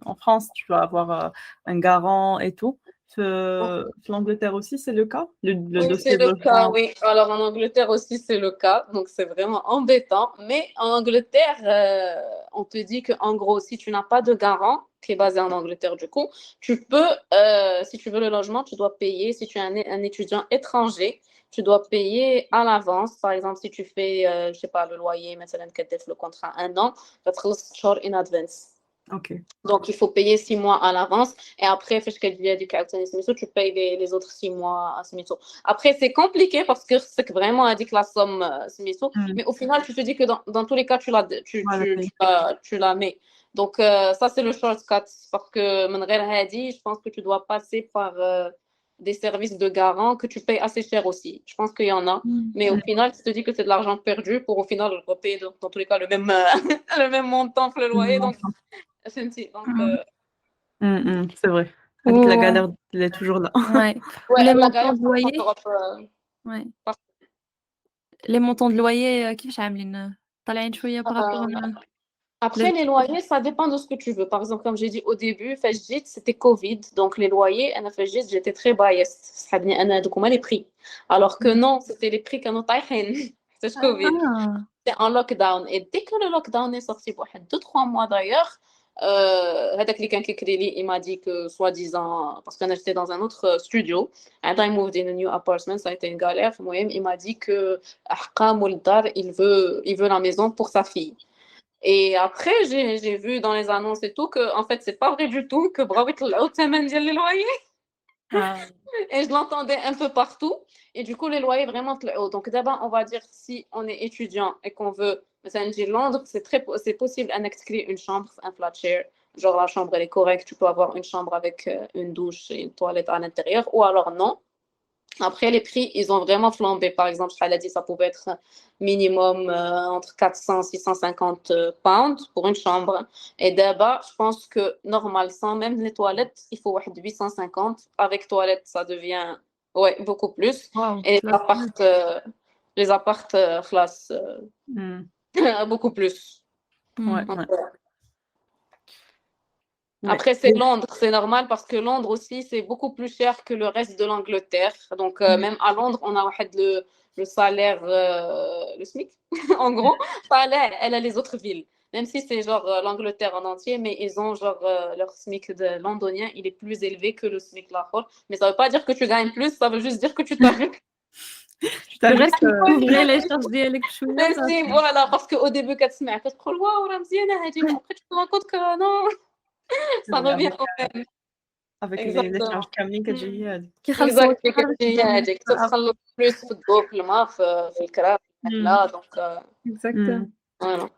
en France, tu dois avoir un garant et tout. L'Angleterre aussi, c'est le cas? Le Oui, dossier c'est de le cas, logement. oui. Alors en Angleterre aussi, c'est le cas. Donc c'est vraiment embêtant. Mais en Angleterre, on te dit qu'en gros, si tu n'as pas de garant, qui est basé en Angleterre du coup, tu peux, si tu veux le logement, tu dois payer. Si tu es un étudiant étranger, tu dois payer à l'avance. Par exemple, si tu fais, je sais pas, le loyer, مثلا كتدير le contrat 1 an, tu vas شهور in advance. Ok. Donc, il faut payer 6 mois à l'avance. Et après, tu payes les autres 6 mois à Smithso. Après, c'est compliqué parce que c'est vraiment indique la somme Smithso. Mais au final, tu te dis que dans tous les cas, tu la mets. Donc, ça, c'est le shortcut. Parce que, je pense que tu dois passer par des services de garant que tu payes assez cher aussi. Je pense qu'il y en a. Mais au final, tu te dis que c'est de l'argent perdu pour au final repayer dans tous les cas le même, le même montant que le loyer. Donc, c'est vrai. Avec la galère, elle est toujours là. Ouais. Les montants de loyer. Ouais. Les montants de loyer, كيفاش عاملين؟ طالعين شوية par rapport à... Après, les loyers, ça dépend de ce que tu veux. Par exemple, comme j'ai dit au début, Fajit, c'était Covid. Donc, les loyers, Fajit, j'étais très biased. Les prix. Alors que non, c'était les prix كانوا طايحين. C'est Covid. C'était en lockdown. Et dès que le lockdown est sorti, pour 2-3 mois d'ailleurs, il m'a dit que soi-disant, parce qu'on était dans un autre studio, and I moved in a new apartment, ça a été une galère. Il m'a dit que il veut la maison pour sa fille. Et après, j'ai vu dans les annonces et tout que, en fait, c'est pas vrai du tout, que Brawit les loyers. Et je l'entendais un peu partout. Et du coup, les loyers vraiment très hauts. Donc, d'abord, on va dire si on est étudiant et qu'on veut, Londres, c'est possible d'inscrire une chambre, un flat share. Genre, la chambre, elle est correcte. Tu peux avoir une chambre avec une douche et une toilette à l'intérieur. Ou alors, non. Après, les prix, ils ont vraiment flambé. Par exemple, je dit, ça pouvait être minimum entre 400 et 650 pounds pour une chambre. Et d'abord, je pense que normal, sans même les toilettes, il faut 850. Avec toilettes, ça devient beaucoup plus. Wow, et les appartes, classe, beaucoup plus. Ouais. Après, c'est Londres, c'est normal parce que Londres aussi, c'est beaucoup plus cher que le reste de l'Angleterre. Donc, même à Londres, on a le salaire, le SMIC, en gros. Elle a les autres villes. Même si c'est genre l'Angleterre en entier, mais ils ont genre leur SMIC de londonien, il est plus élevé que le SMIC Lahore. Mais ça ne veut pas dire que tu gagnes plus, ça veut juste dire que tu t'arrêtes. Tu restes couvrir les charges ديالك بشويه. Merci, voilà, parce qu'au début, quand tu me dis, waouh, راه مزيانه هذه, après tu te rends compte que non. Ça revient au même. Avec les charges كاملين كتجي هذه. Exactement, كتجي هذيك تتخلص plus في الضوء في الماء في الكرا في الأكلة دونك. Exactement. Voilà.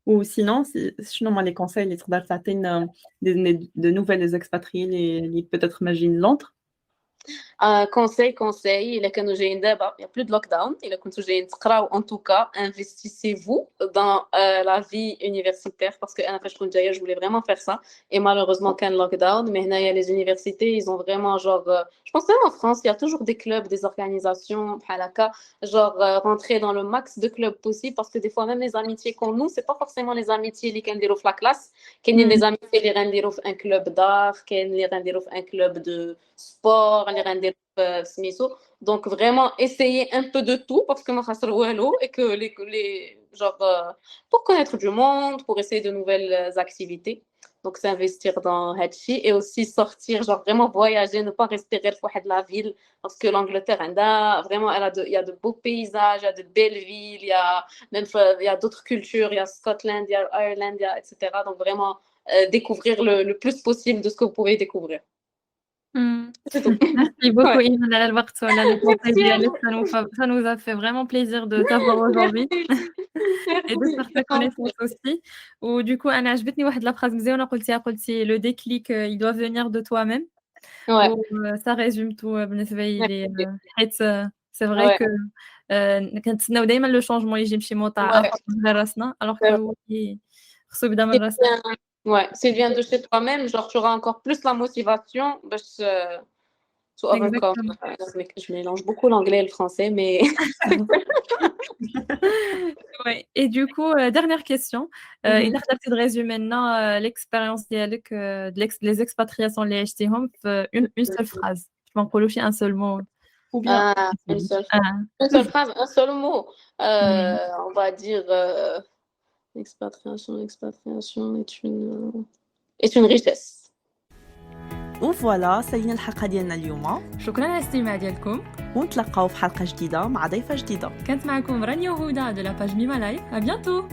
Ou sinon, شنو هما les conseils اللي تقدر تعطينا de nouvelles expatriés اللي peut-être imaginent Londres? conseil إلا كانوا جايين دابا il y a plus de lockdown إلا كنتوا جايين تقراو en tout cas investissez-vous dans la vie universitaire parce que أنا فاش كنت جاية je voulais vraiment faire ça et malheureusement كان lockdown mais هنايا les universités ils ont vraiment genre je pense même en France il y a toujours des clubs des organisations بحال هكا genre rentrer dans le max de clubs possible parce que des fois même les amitiés qu'on noue c'est pas forcément les amitiés اللي كنديروا في la classe كاينين les amitiés اللي غنديروا في un club d'art كاين اللي غنديروا في un club de sport اللي غنديروا سميتو donc vraiment essayer un peu de tout parce que ما خسر والو et que les genre pour connaître du monde pour essayer de nouvelles activités donc s'investir dans Hachi et aussi sortir genre vraiment voyager ne pas rester في واحد la ville parce que l'Angleterre vraiment il y a de beaux paysages il y a de belles villes il y a même il y a d'autres cultures il y a Scotland il y a Ireland il y a etc donc vraiment découvrir le plus possible de ce que vous pouvez découvrir. Merci beaucoup Iman على الوقت وعلى الكونساي ديالك ça nous a fait vraiment plaisir de t'avoir aujourd'hui et de faire ta connaissance aussi و du coup أنا عجبتني واحد لا phrase مزيانة قلتي le déclic il doit venir de toi-même ouais ça résume tout بالنسبة لي حيت c'est vrai ouais. que كنتسناو دايما لو شونجمون يجي بشي موطع Ouais. على راسنا alors que هو خصو يبدا من راسنا. Ouais, s'il vient de chez toi-même, genre tu auras encore plus la motivation to overcome. Je mélange beaucoup l'anglais et le français, mais ouais. Et du coup, dernière question. إذا قدرتي تريزومي لنا l'expérience ديالك les expatriations اللي عشتيهم في une seule phrase. ما نقولوش un seul mot. Ou bien une seule phrase, un seul mot. On va dire l'expatriation est une richesse. وفوالا سالينا الحلقة ديالنا اليوم. شكرا على الاستماع ديالكم ونتلقاو في حلقة جديدة مع ضيفة جديدة. كانت معكم رانيا وهدى de la page Mimalaï. À bientôt.